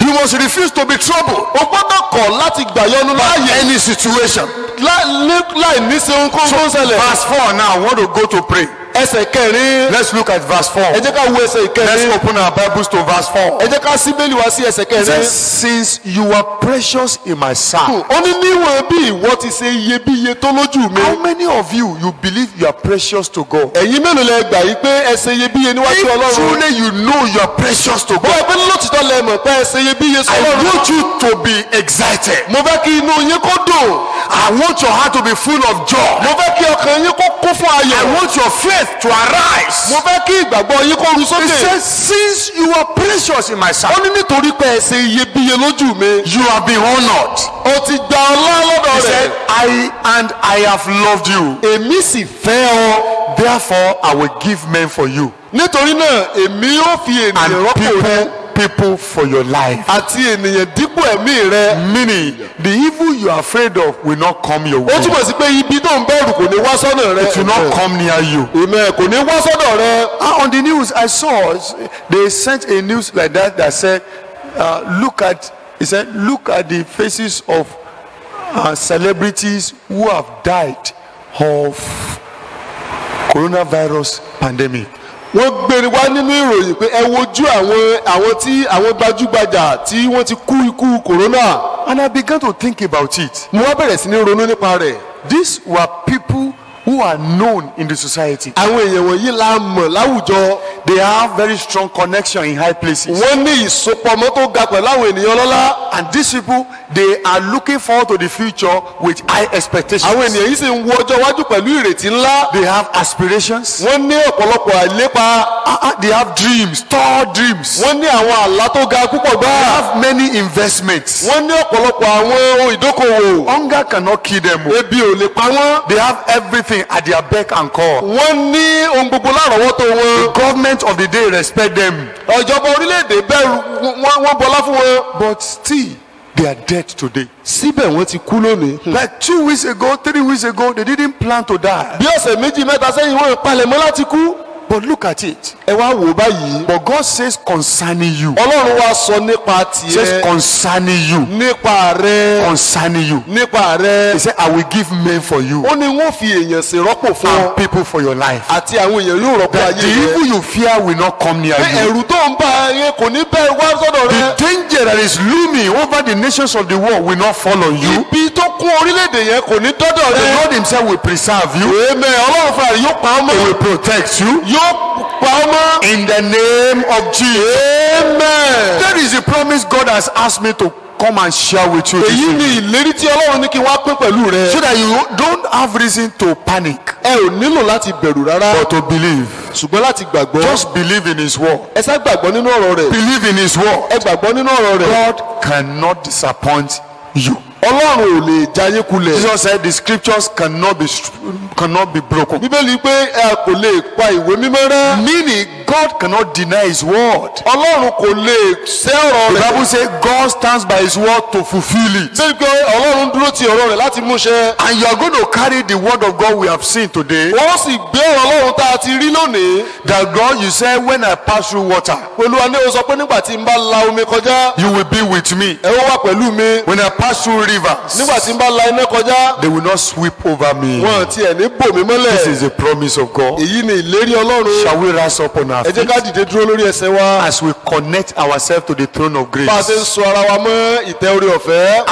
You must refuse to be troubled o gbọ́dọ̀ kọ̀ láti gbàyọnu by láàyè. any situation. láì ní ṣe ohunkóhun tó ń ṣẹlẹ̀. Verse 4 now, I want to go to pray. ẹsẹ̀ kẹrin. Let's look at verse 4. ẹ jẹ́ ká wo ẹsẹ̀ Let's ìkẹrin. open our Bibles to verse 4. ẹ jẹ́ ká ṣí Bíbélì wá sí ẹsẹ̀ It kẹrin. says, since you are precious in my sight, ó ní níwọ̀n bí ìwọ ti ṣe iyebíye tó lójú mi. how many of you believe you are precious to God? ẹ̀yin mélòó lẹ gbà yí pé ẹ ṣe iyebíye níwájú If Ọlọ́run. truly you know you are precious to bó God, ẹgbẹ́ lótìtọ́ lẹ mọ̀ pé ẹ ṣe iyebíye I sọ́lọ́run. want you to be excited. mo fẹ́ kí inú yín kó dùn. I want your heart to be full of joy. mo fẹ́ kí ọkàn yín kó kún fún I ayọ̀. want your faith to arise. mo fẹ́ kí ìgbàgbọ́ yín kó ru He sókè. says, since you are precious in my ó sight, ní nítorí pé ẹ ṣe iyebíye lójú mi. you have been honored. ó ti gba ọlá lọ́dọ̀ He said, rẹ̀. I have loved you. èmi sì fẹ́ ọ. Therefore, I will give men for you nítorí náà èmi yóò fi ènìyàn and rọ́pò rẹ. people for your life. àti ènìyàn dípò ẹ̀mí rẹ. Meaning, the evil you are afraid of will not come your ó way. túmọ̀ sí pé ibi tó ń bẹ̀rù kò ní wá sọ́nà rẹ. It will not come near you. Amen. kò ní wá sọ́dọ̀ rẹ. On the news, I saw they sent a news like that said, look at the faces of celebrities who have died of coronavirus pandemic. wọ́n gbé wá nínú ìròyìn pé ẹ wojú àwọn gbajúgbajà tí wọ́n ti kú ikú kòrónà. And I began to think about it. mo wá bẹ̀rẹ̀ sí ní ronú nípa rẹ̀. These were people who are known in the society. àwọn èèyàn wọ̀nyí la mọ̀ láwùjọ. They have very strong connection in high places. wọ́n ní ìsopọ̀mọ́ tó ga pẹ̀lú àwọn ènìyàn ọlọ́lá. And these people, they are looking forward to the future with high expectations. àwọn ènìyàn yìí sì ń wo ọjọ́ iwájú pẹ̀lú ìrètí ńlá. They have aspirations. wọ́n ní ọ̀pọ̀lọpọ̀ àìlépa. They have dreams, tall dreams. wọ́n ní àwọn àlá tó ga púpọ̀ They gbáà. have many investments. wọ́n ní ọ̀pọ̀lọpọ̀ àwọn ohun ìdókòwò. Hunger cannot kill them. ebi ò lè pa wọ́n. They have everything at their beck and call. wọ́n ní ohun gbogbo lárọ̀ọ́wọ́tó The wọn. government of the day respect them. ìjọba orílẹ̀-èdè bẹ̀rù wọ́n bọlá fún wọn. But still, they are dead today. síbẹ̀ wọ́n ti kú lónìí. Like 2 weeks ago, 3 weeks ago, they didn't plan to die. bí ọ̀sẹ̀ méjì mẹ́ta sẹ́yìn wọ́n palẹ̀mọ́ láti kú. But look at it. ẹ wá wò ó báyìí. But God says concerning you. ọlọ́run wa sọ nípa Says tiẹ̀. concerning you. nípa rẹ. Concerning you. nípa rẹ. He said, I will give men for you ó ní wọ́n fi èèyàn ṣe rọ́pò fún ọ. and people for your life. àti àwọn èèyàn yóò rọ́pò That ayé the rẹ. evil you fear will not come near pé you. ẹ̀rù tó ń bá yẹn kò ní bẹ́ẹ̀ wá sọ́dọ̀ rẹ. The danger that is looming over the nations of the world will not fall on you. ibi tó kún orílẹ̀-èdè yẹn kò ní dọ́dọ̀ The rẹ. Lord himself will preserve you. èèmẹ̀ ọlọ́run fúnra rẹ̀ yóò pa ọ́ He mọ́. will protect you. yóò pa ọ́ mọ́. In the name of Jesus. amen. That is the promise God has asked me to come and share with you. èyí ni ìlérí tí ọlọ́run ní kí wọ́n á pín pẹ̀lú rẹ. So that you don't have reason to panic, ẹ ò nílò láti bẹ̀rù rárá. but to believe. ṣùgbọ́n láti gbàgbọ́. Just believe in his word. ẹ sá gbàgbọ́ nínú ọ̀rọ̀ rẹ̀. Believe in his word. ẹ gbàgbọ́ nínú ọ̀rọ̀ rẹ̀. God cannot disappoint you. ọlọ́run ò lè jayé kulẹ̀. Jesus said the scriptures cannot be broken. bíbélì pé ẹ kò lè pa ìwé mímọ́ rẹ́. Meaning God cannot deny his word. ọlọ́run kò lè ṣẹ́ ọ̀rọ̀ The rẹ̀. Bible says God stands by his word to fulfill it. bẹ́ẹ̀ pé ọlọ́run dúró ti ọ̀rọ̀ rẹ̀ láti mú ṣẹ. And you are going to carry the word of God we have seen today. wọ́n sì gbé ọ̀rọ̀ ọlọ́run tá a ti rí lónìí. That God, you said, when I pass through water, olúwa ní o sọ pé nígbà tí n bá la omi kọjá. you will be with me. ẹ ó wà pẹ̀lú mi. When I pass through rivers, nígbà tí n bá la iná kọjá. they will not sweep over me. wọn tiẹ̀ ní bò mí This mọ́lẹ̀. is the promise of God. èyí ni ìlérí ọlọ́run. Shall we rise up on our ẹ jẹ́ feet ká dìde dúró lórí ẹsẹ̀ wa. as we connect ourselves to the throne of grace? bá a ṣe ń so ara wa mọ́ ìtẹ́ orí ọ̀fẹ́.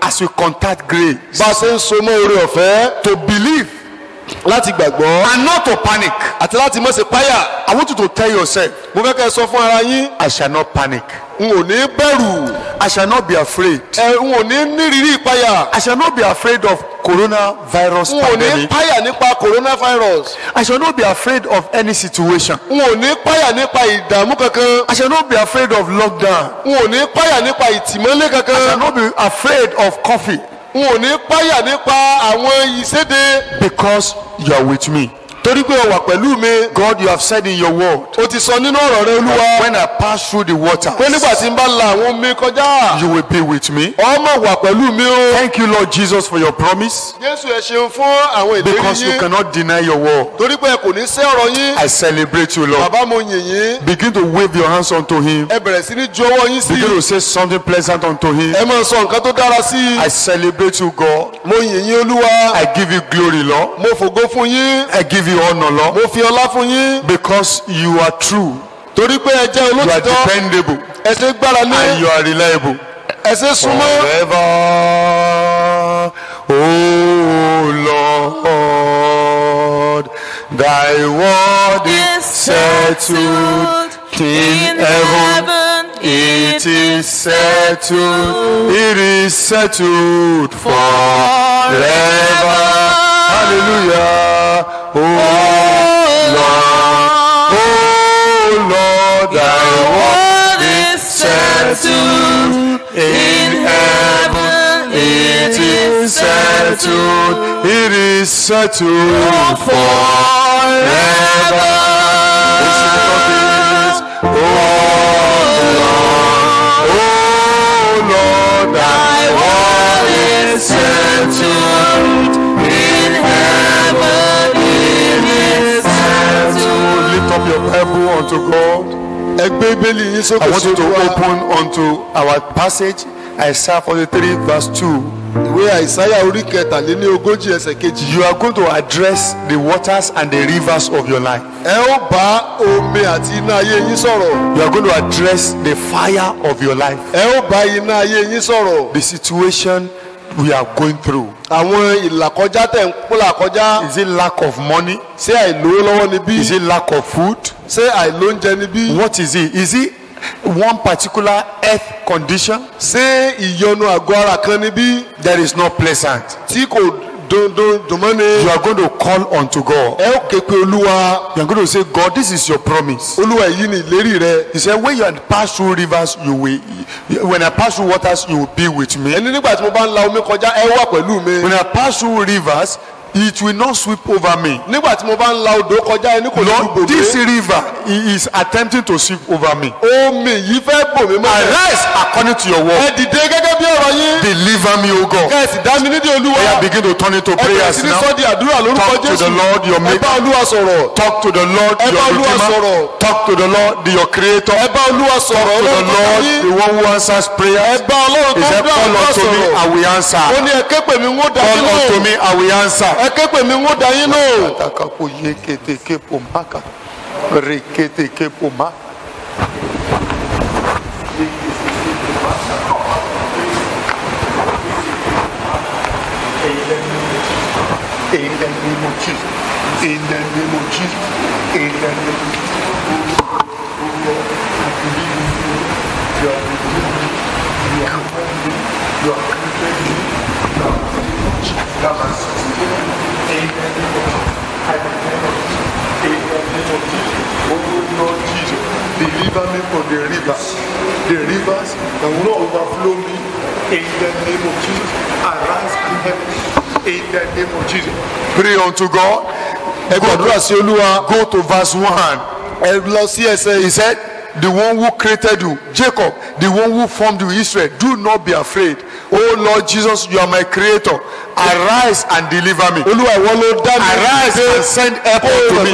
As we contact grace, bá a ṣe ń so mọ́ orí ọ̀fẹ́. to believe láti gbàgbọ́. and not to panic. àti láti má ṣe páyà. I want you to tell yourself, mo fẹ́ kẹ́ ẹ sọ fún ara yín. I shall not panic. n ò ní bẹ̀rù. I shall not be afraid. n ò ní nírìírí ìpayà. I shall not be afraid of coronavirus n ò ní pandemic. páyà nípa coronavirus. I shall not be afraid of any situation. n ò ní páyà nípa ìdààmú kankan. I shall not be afraid of lockdown. n ò ní páyà nípa ìtìmọ́lé I shall kankan. not be afraid of coffee, n ò ní páyà nípa àwọn ìséde. because you are with me. torí pé o wà pẹ̀lú mi. God, you have said in your word, o ti sọ nínú ọ̀rọ̀ rẹ olúwa. when I pass through the water, pé nígbà tí n bá la àwọn omi kọjá. you will be with me. ọmọ wà pẹ̀lú mi o. Thank you, Lord Jesus, for your promise, jésù ẹ ṣeun fún àwọn ìlérí because you yín. cannot deny your word. torí pé ẹ kò ní sẹ́ ọ̀rọ̀ yín. I celebrate you, Lord. bàbá mo yìn yín. Begin to wave your hands unto him. ẹ bẹ̀rẹ̀ sí ní ju ọwọ́ yín sí. Begin to say something pleasant unto him. ẹ máa sọ nǹkan tó dára sí i. I celebrate you, God. mo yìn yín olúwa. I give you glory, Lord. mo fògo fún yín. I give you honor, Lord, mo fi ọlá fún yín. because you are true, torí pé ẹ jẹ́ you are olótìtọ́. dependable, ẹ ṣe gbára and lé. you are reliable. ẹ ṣe súnmọ́. Forever, oh Lord, thy word is settled in heaven. It is settled. It is settled forever. Hallelujah. Oh Lord, thy word is settled in heaven. It is settled. It is settled forever. Oh Lord, thy word is settled in heaven. It is settled. Lift up your Bible unto God. ẹ gbé bíbélì yín I sókè want you to sókè. open unto our passage, Isaiah 43 verse 2. ìwé àìsáyà orí kẹtàléní ogójì ẹsẹ̀ kejì. You are going to address the waters and the rivers of your life. ẹ ó bá omi àti iná ayé yín sọ̀rọ̀. You are going to address the fire of your life. ẹ ó bá iná ayé yín sọ̀rọ̀. The situation we are going through? àwọn ìlàkọjá tẹ̀ ń kólà kọjá. Is it lack of money? ṣé àìlówó lọ́wọ́ níbí. Is it lack of food? ṣé àìlóúnjẹ níbí. What is it? Is it one particular health condition ṣé ìyọnu àgọ́ ara kan níbí. that is not pleasant? tí kò dùn mọ́ ni. You are going to call unto God. ẹ ó ké pe olúwa. You are going to say, God, this is your promise. olúwa èyí ni ìlérí rẹ. He said, when you pass through rivers, when I pass through waters, you will be with me. ẹni nígbà tí mo bá ń la omi kọjá ẹ wà pẹ̀lú mi. When I pass through rivers, it will not sweep over me. nígbà tí mo bá ń la odò kọjá ẹni kò ní Lord, bò this mí. river he is attempting to sweep over me. omi yìí fẹ́ bò mí mọ́. Arise according to your word. ẹ dìde gẹ́gẹ́ bí ọ̀rọ̀ yín. Deliver me, O God. kẹ́sì dá mi nídìí olúwa. I begin to turn into ẹ bẹ̀rẹ̀ prayers sí ní now. sọ́ di àdúrà lórúkọ Talk to the jésù. Lord, your ẹ bá maker. olúwa sọ̀rọ̀. Talk to the Lord, ẹ bá your olúwa redeemer. sọ̀rọ̀. Talk to the Lord, your creator. ẹ bá olúwa To sọ̀rọ̀. the Lord, the one who answers prayer. ẹ bá ọlọ́run He tó said, ń dá call àdúrà unto me, sọ̀rọ̀. I will answer. ó ní ẹ ké pè mí ń wó dá Call yín unto lóhùn. me, I will answer. ẹ ké pè mí ń wó dá yín lóhùn. Atakapo yekete kepo maka. Rekete kepo maka. In the name of Jesus. In the name of Jesus. In the name of Jesus. I believe in you. You are redeeming me. You are helping me. You are creating me. You are in the name of Jesus. I depend on you. In the name of Jesus. Oh Lord Jesus. Deliver me from the rivers. The rivers that will not overflow me. In the name of Jesus. Arise and help me. In the name of Jesus. Pray unto God. ẹ gbàdúrà sí olúwa. Go to verse 1. ẹ lọ sí ẹsẹ̀. He said, the one who created you, Jacob, the one who formed you, Israel, do not be afraid. Oh Lord Jesus, you are my creator. Arise and deliver me. olúwa ìwọ ló dá mi. Arise and send help unto me.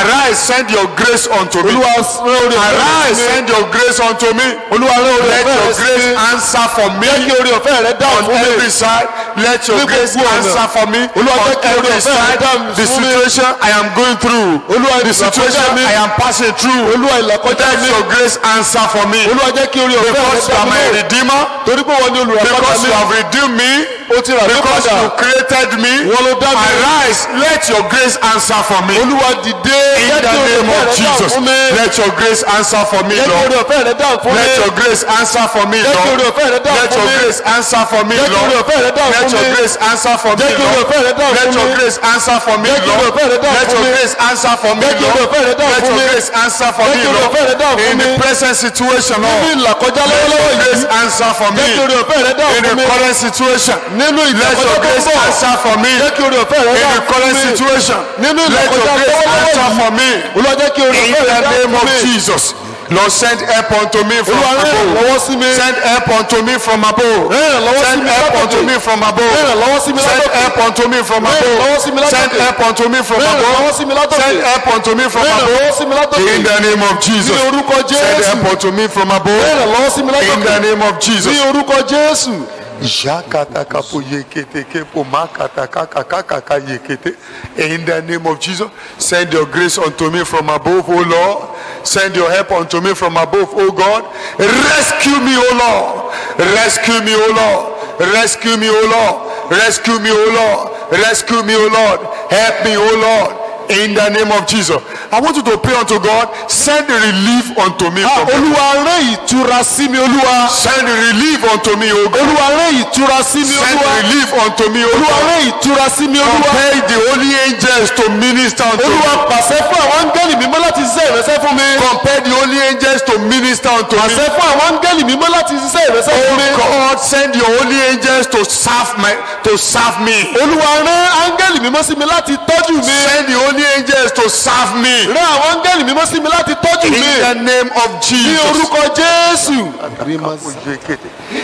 Arise, send your grace unto me. olúwa rán orí ọ̀fẹ́ Arise, sí mi. send your grace unto me. olúwa rán orí Let ọ̀fẹ́ your rẹ sí grace mi. answer for me. jẹ́ kí orí ọ̀fẹ́ rẹ dáhùn On fún mi. every side, let your Ní grace gbogbo ọ̀nà. answer for me. Olúwa On jẹ́ kí orí every ọ̀fẹ́ rẹ side, dáhùn the fún mi. situation I am going through, olúwa the situation mi. I am passing through, olúwa ìlàkọjá let mi. your grace answer for me. olúwa jẹ́ kí orí ọ̀fẹ́ rẹ Because you are dáhùn my fún mi. redeemer, torí pé wọ́n ní olùràpadà because mi. you have redeemed me, ó ti rà mí because padà. you created me. wọ́n ló dá mi. Arise, let your grace answer for me. olúwa dìde. In jẹ́ the kí orí name ọ̀fẹ́ of rẹ dáhùn Jesus, fún mi. let your grace answer for me, jẹ́ kí orí Lord. ọ̀fẹ́ rẹ dáhùn fún mi. Let your grace answer for me, jẹ́ kí orí Lord. ọ̀fẹ́ rẹ dáhùn Let fún your mi. grace answer for me, jẹ́ kí orí Lord. ọ̀fẹ́ rẹ dáhùn Let fún your mi. grace answer for me, jẹ́ kí orí Lord. ọ̀fẹ́ rẹ dáhùn Let fún your mi. grace answer for me, jẹ́ kí orí Lord. ọ̀fẹ́ rẹ dáhùn Let fún your mi. grace answer for me, jẹ́ kí orí Lord. ọ̀fẹ́ rẹ dáhùn Let fún your mi. grace answer for jẹ́ me, kí orí Lord. ọ̀fẹ́ rẹ dáhùn fún In mi. the present situation, nínú Lord. ìlàkọjá Let lọ́wọ́lọ́wọ́ your grace yìí. answer for me. jẹ́ kí orí ọ̀fẹ́ rẹ dáhùn In fún the mi. current situation, nínú let ìlàkọjá your tó ń grace bọ̀. answer for me. jẹ́ kí orí ọ̀fẹ́ rẹ In dáhùn the fún current mi. situation, nínú let your ìlàkọjá grace lọ́wọ́lọ́wọ́ answer yìí. for me. olúwa jẹ́ kí orí In ọ̀fẹ́ rẹ the dáhùn name fún of mi. Jesus, Lord, send help unto me from olúwa rán above. ìrànlọ́wọ́ sí mi. Send help unto me from above. rán ìrànlọ́wọ́ sí Send mi help látòkè. unto me from above. rán ìrànlọ́wọ́ sí mi Send látòkè. help unto me from rán above. ìrànlọ́wọ́ sí mi Send látòkè. help unto me from rán ìrànlọ́wọ́ above. sí mi látòkè. Send help unto me from rán ìrànlọ́wọ́ sí mi above. látòkè. In the name of Jesus. ní orúkọ Send jésù. help unto me from rán above. ìrànlọ́wọ́ sí mi In látòkè. the name of Jesus. ní orúkọ jésù. Jakatakapo yekete kepo makatakakakaka yekete. In the name of Jesus, send your grace unto me from above, O Lord. Send your help unto me from above, O God. Rescue me, O Lord. Rescue me, O Lord. Rescue me, O Lord. Rescue me, O Lord. Rescue me, O Lord. Help me, O Lord. In the name of Jesus. I want you to pray unto God. Send relief unto me from heaven. olúwa rán ìtura sí mi olúwa. Send relief unto me, O God. olúwa rán ìtura sí mi Send olúwa. relief unto me, O olúwa God. rán ìtura sí mi olúwa. Compel the holy angels to minister unto olúwa me. pàṣẹ fún àwọn áńgẹ́lì mímọ́ láti ṣiṣẹ́ ìrẹsẹ́ fún mi. Compel the holy angels to minister unto me. pàṣẹ fún àwọn áńgẹ́lì mímọ́ láti ṣiṣẹ́ ìrẹsẹ́ fún mi. Oh God, send your holy angels to serve me. olúwa rán áńgẹ́lì mímọ́ sí mi láti tọ́jú mi. Send the holy angels to serve me. rán àwọn áńgẹ́lì mímọ́ sí mi láti tọ́jú In mi. the name of ní Jesus. orúkọ jésù.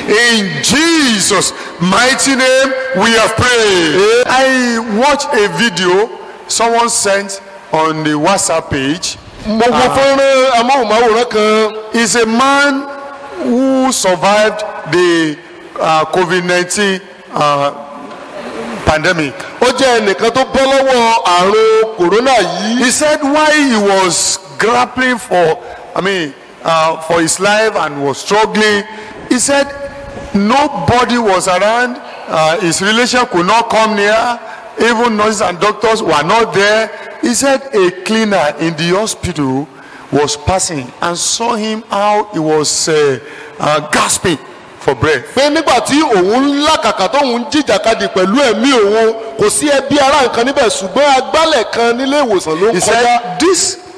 In Jesus' mighty name, we have prayed. I watched a video someone sent on the WhatsApp page. mo wo fọ́nrán amóhùnmáwòrán kan. Is a man who survived the COVID-19 pandemic. ó jẹ́ ẹnìkan tó bọ́ lọ́wọ́ àrùn kòrónà yìí. He said why he was grappling for his life and was struggling. He said nobody was around his relation could not come near. Even nurses and doctors were not there. He said a cleaner in the hospital was passing and saw him how he was gasping for breath. pé nígbà tí òun làkàkà tóun jìjàkadì pẹ̀lú ẹ̀mí òun kò sí ẹbí ará nǹkan níbẹ̀ ṣùgbọ́n agbálẹ̀ kan nílé ìwòsàn ló ń He kọjá. said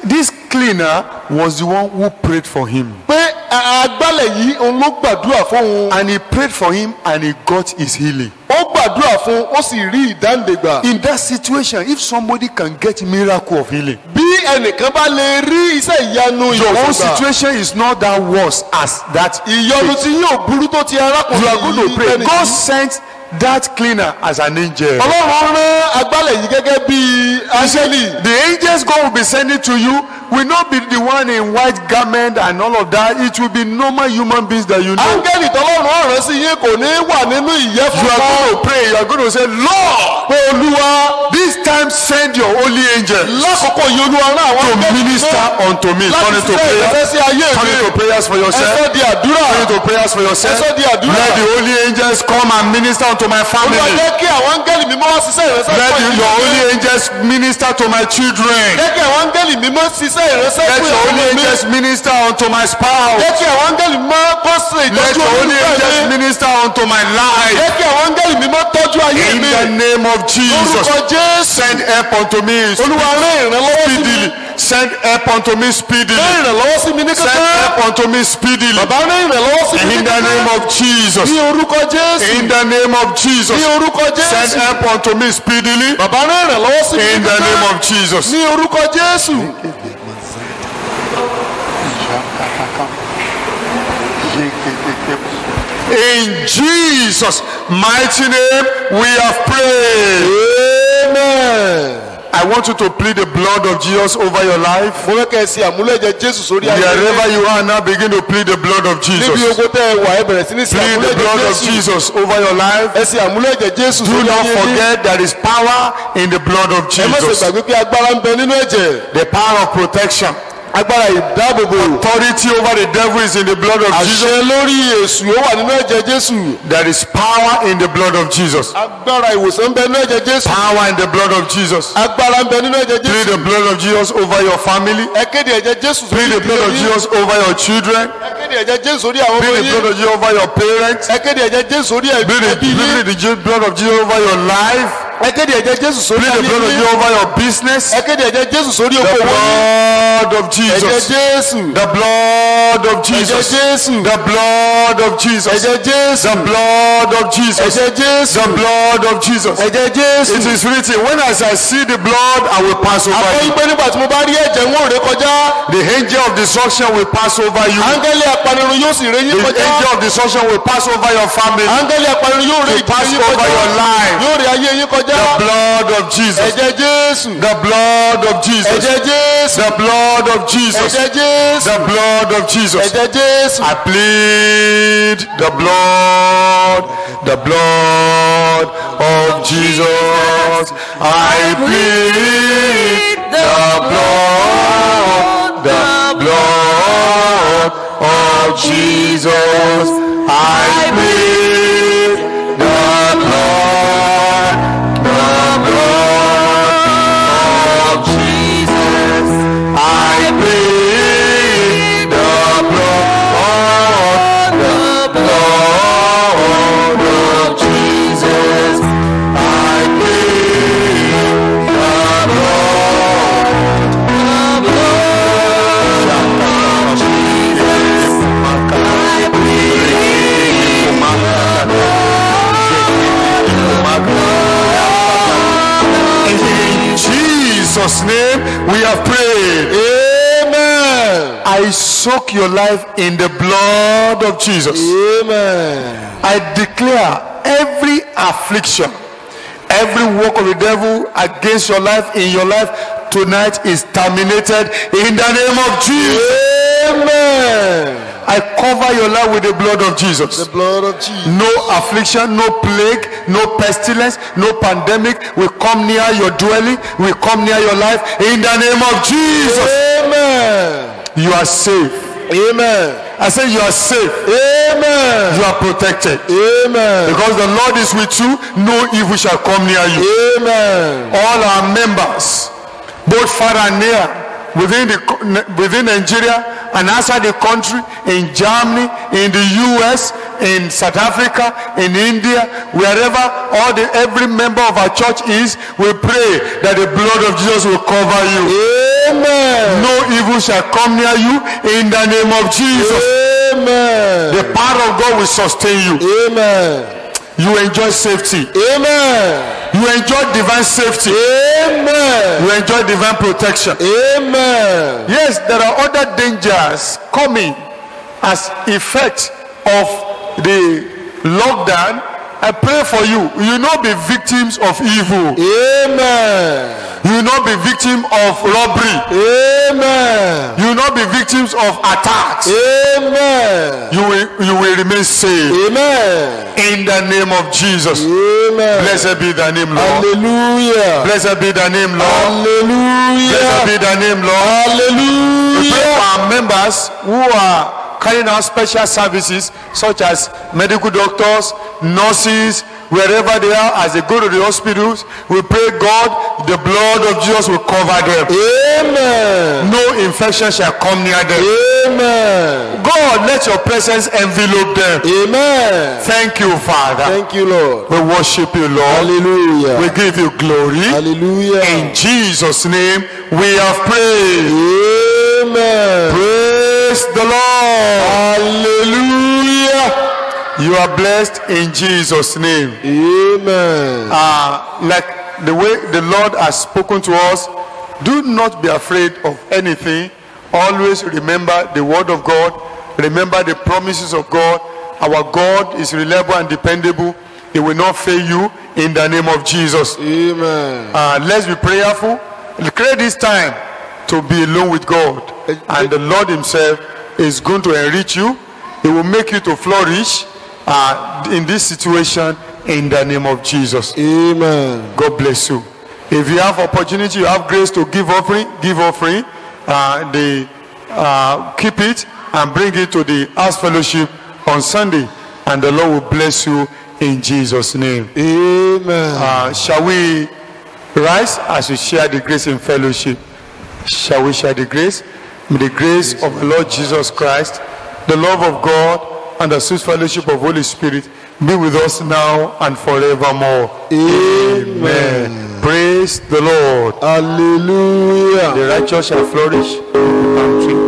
this cleaner was the one who prayed for him. pé agbálẹ̀ yìí òun ló gbàdúrà fóun. And he prayed for him and he got his healing. ó gbàdúrà fún ó sì rí ìdáǹdègbà. In that situation, if somebody can get miracle of healing, bí ẹnìkan bá lè rí iṣẹ́ ìyanu your own ìwòsàn. situation is not that worse as that. ìyọnu tí yóò burú tó ti You are arákùnrin going to yìí pray. lẹ́nu God yìí. sent that cleaner as an angel. ọlọ́run rán agbálẹ̀ yìí gẹ́gẹ́ bí áńgẹ́lì. The angels God will be sending to you will not be the one in white garment and all of that. It will be normal human beings that you know. áńgẹ́lì tọ́lọ́run ọ̀ràn sí yín kò ní wà nínú ìyẹ́fun You are kan. going to pray. You are going to say, Lord, pé olúwa this time send your holy angel lákòókò yìí olúwa rán àwọn to áńgẹ́lì minister mímọ́ unto me. Turn láti it to ṣiṣẹ́ prayer. ìrẹsẹ́ sí ayé Turn mi. it to prayers for ẹ yourself. sọ di àdúrà. Turn it to prayers for ẹ yourself. sọ di àdúrà. Let the holy angels come and minister unto my olúwa family. jẹ́ kí àwọn áńgẹ́lì mímọ́ wá ṣiṣẹ́ ìrẹsẹ́ Let fún your holy ìdílé. angels minister to my children. jẹ́ kí àwọn áńgẹ́lì mímọ́ ṣiṣẹ́ ìrẹsẹ́ Let fún your holy ìyàwó mi. angels minister unto my spouse. jẹ́ kí àwọn áńgẹ́lì mímọ́ kó ṣe Let ìtọ́jú your holy olùfẹ́ angels mi. minister unto my life. jẹ́ kí àwọn áńgẹ́lì mímọ́ tọ́jú ayé In mi. the name of Jesus, lórúkọ jésù. send help unto me olúwa rán ìrànlọ́wọ́ sí mi. speedily. Send help unto me speedily. rán ìrànlọ́wọ́ sí mi ní Send kankan. help unto me speedily. bàbá rán ìrànlọ́wọ́ sí mi ní In the name kankan. of Jesus. ní orúkọ jésù. In the name of Jesus. ní orúkọ Send jésù. help unto me speedily. bàbá rán ìrànlọ́wọ́ sí mi ní In the name kankan. of Jesus. ní orúkọ jésù. In Jesus' mighty name, we have prayed. amen. I want you to plead the blood of Jesus over your life. mo fẹ́ kẹ́ ẹ ṣe àmúlẹ̀jẹ̀ jésù sórí ayé Wherever you are now, begin to plead the blood of níbi Jesus. ogun tẹ́ ẹ wà ẹ bẹ̀rẹ̀ sí ní ṣe Plead the blood àmúlẹ̀jẹ̀ of jésù. Jesus over your life. ẹ ṣe àmúlẹ̀jẹ̀ jésù Do sórí not ayé yín. forget there is power in the blood of ẹ má ṣe Jesus. gbàgbé pé agbára ń bẹ nínú ẹ̀jẹ̀. The power of protection. agbára ìdáàbòbò. Authority over the devil is in the blood of Jesus. àṣẹ lórí èṣù ó wà nínú ẹ̀jẹ̀ jésù. There is power in the blood of Jesus. agbára ìwòsàn ń bẹ nínú ẹ̀jẹ̀ jésù. Power in the blood of Jesus. agbára ń bẹ nínú ẹ̀jẹ̀ Plead jésù. the blood of Jesus over your family. ẹ kéde ẹ̀jẹ̀ jésù Plead sórí the blood of ìdílé yín. Jesus over your children. ẹ kéde ẹ̀jẹ̀ jésù sórí àwọn ọmọ Plead the yín. blood of Jesus over your parents. ẹ kéde ẹ̀jẹ̀ jésù sórí ẹbí Plead yín. the blood of Jesus over your life. ẹ kéde ẹ̀jẹ̀ jésù sórí Plead the ayé blood of yín. Jesus over your business. ẹ kéde ẹ̀jẹ̀ jésù sórí The okòwò yín. blood of ẹ̀jẹ̀ Jesus. jésù. The blood of ẹ̀jẹ̀ Jesus. jésù. The blood of Jesus. ẹ̀jẹ̀ jésù. The blood of Jesus. ẹ̀jẹ̀ jésù. The blood of Jesus. ẹ̀jẹ̀ jésù. It is written, when as I see the blood, I will pass over àkọ́yí you. pé nígbà tí mo bá rí ẹ̀jẹ̀ ń wò ré kọjá. The angel of destruction will pass over you. áńgẹ́lì apanirun yóò sì ré yín The kọjá. angel of destruction will pass over your family. áńgẹ́lì apanirun yóò ré Will ìdílé pass yín over kọjá. your life. yóò ré ayé yín kọjá. The blood of Jesus. ẹ̀jẹ̀ jésù. The blood of Jesus. ẹ̀jẹ̀ jésù. The blood of Jesus. ẹ̀jẹ̀ jésù. The blood of Jesus. ẹ̀jẹ̀ jésù. I plead the blood of Jesus. I plead the blood of Jesus. I plead the blood of Jesus. I plead the blood of Jesus. I plead the In Jesus' name we have prayed. amen. I soak your life in the blood of Jesus. amen. I declare every affliction, every work of the devil against your life, in your life tonight is terminated in the name of Jesus. amen. I cover your life with the blood of Jesus. the blood of jesus. No affliction, no plague, no pestilence, no pandemic will come near your dwelling, will come near your life in the name of Jesus. amen. You are safe. amen. I say you are safe. Amen. You are protected. Amen. Because the Lord is with you, no evil shall come near you. Amen. All our members, both far and near, within Nigeria and outside the country, in Germany, in the US, in South Africa, in India, wherever every member of our church is, we pray that the blood of Jesus will cover you. Amen. No evil shall come near you in the name of Jesus. Amen. The power of God will sustain you. Amen. You enjoy safety. Amen. You enjoy divine safety. Amen. You enjoy divine protection. Amen. Yes, there are other dangers coming as effect of the lockdown. I pray for you. You will not be victims of evil. Amen. You will not be victim of robbery. Amen. You will not be victims of attacks. Amen. You will remain safe. Amen. In the name of Jesus. Amen. Blessed be thy name, Lord. Hallelujah. Blessed be thy name, Lord. Hallelujah. Blessed be thy name, Lord. We pray for Hallelujah. our members who are carrying out special services such as medical doctors, nurses, wherever they are as they go to the hospitals. We pray, God, the blood of Jesus will cover them. Amen. No infection shall come near them. Amen. God, let your presence envelop them. Amen. Thank you, Father. Thank you, Lord. We worship you, Lord. Hallelujah. We give you glory. Hallelujah. In Jesus' name we have prayed. Amen. Praise the Lord. Hallelujah. You are blessed in Jesus' name. Amen. Like the way the Lord has spoken to us, do not be afraid of anything. Always remember the word of God. Remember the promises of God. Our God is reliable and dependable. He will not fail you in the name of Jesus. Amen. Let's be prayerful. Create this time to be alone with God. And the Lord himself is going to enrich you. He will make you to flourish in this situation in the name of Jesus. Amen. God bless you. If you have opportunity, you have grace to give offering, give offering. Keep it and bring it to the house fellowship on Sunday, and the Lord will bless you in Jesus' name. Amen. Shall we rise as we share the grace in fellowship? Shall we share the grace? May the grace of the Lord Jesus Christ, the love of God, and the sweet fellowship of Holy Spirit be with us now and forevermore. Amen. Praise the Lord. Hallelujah. The righteous shall flourish and drink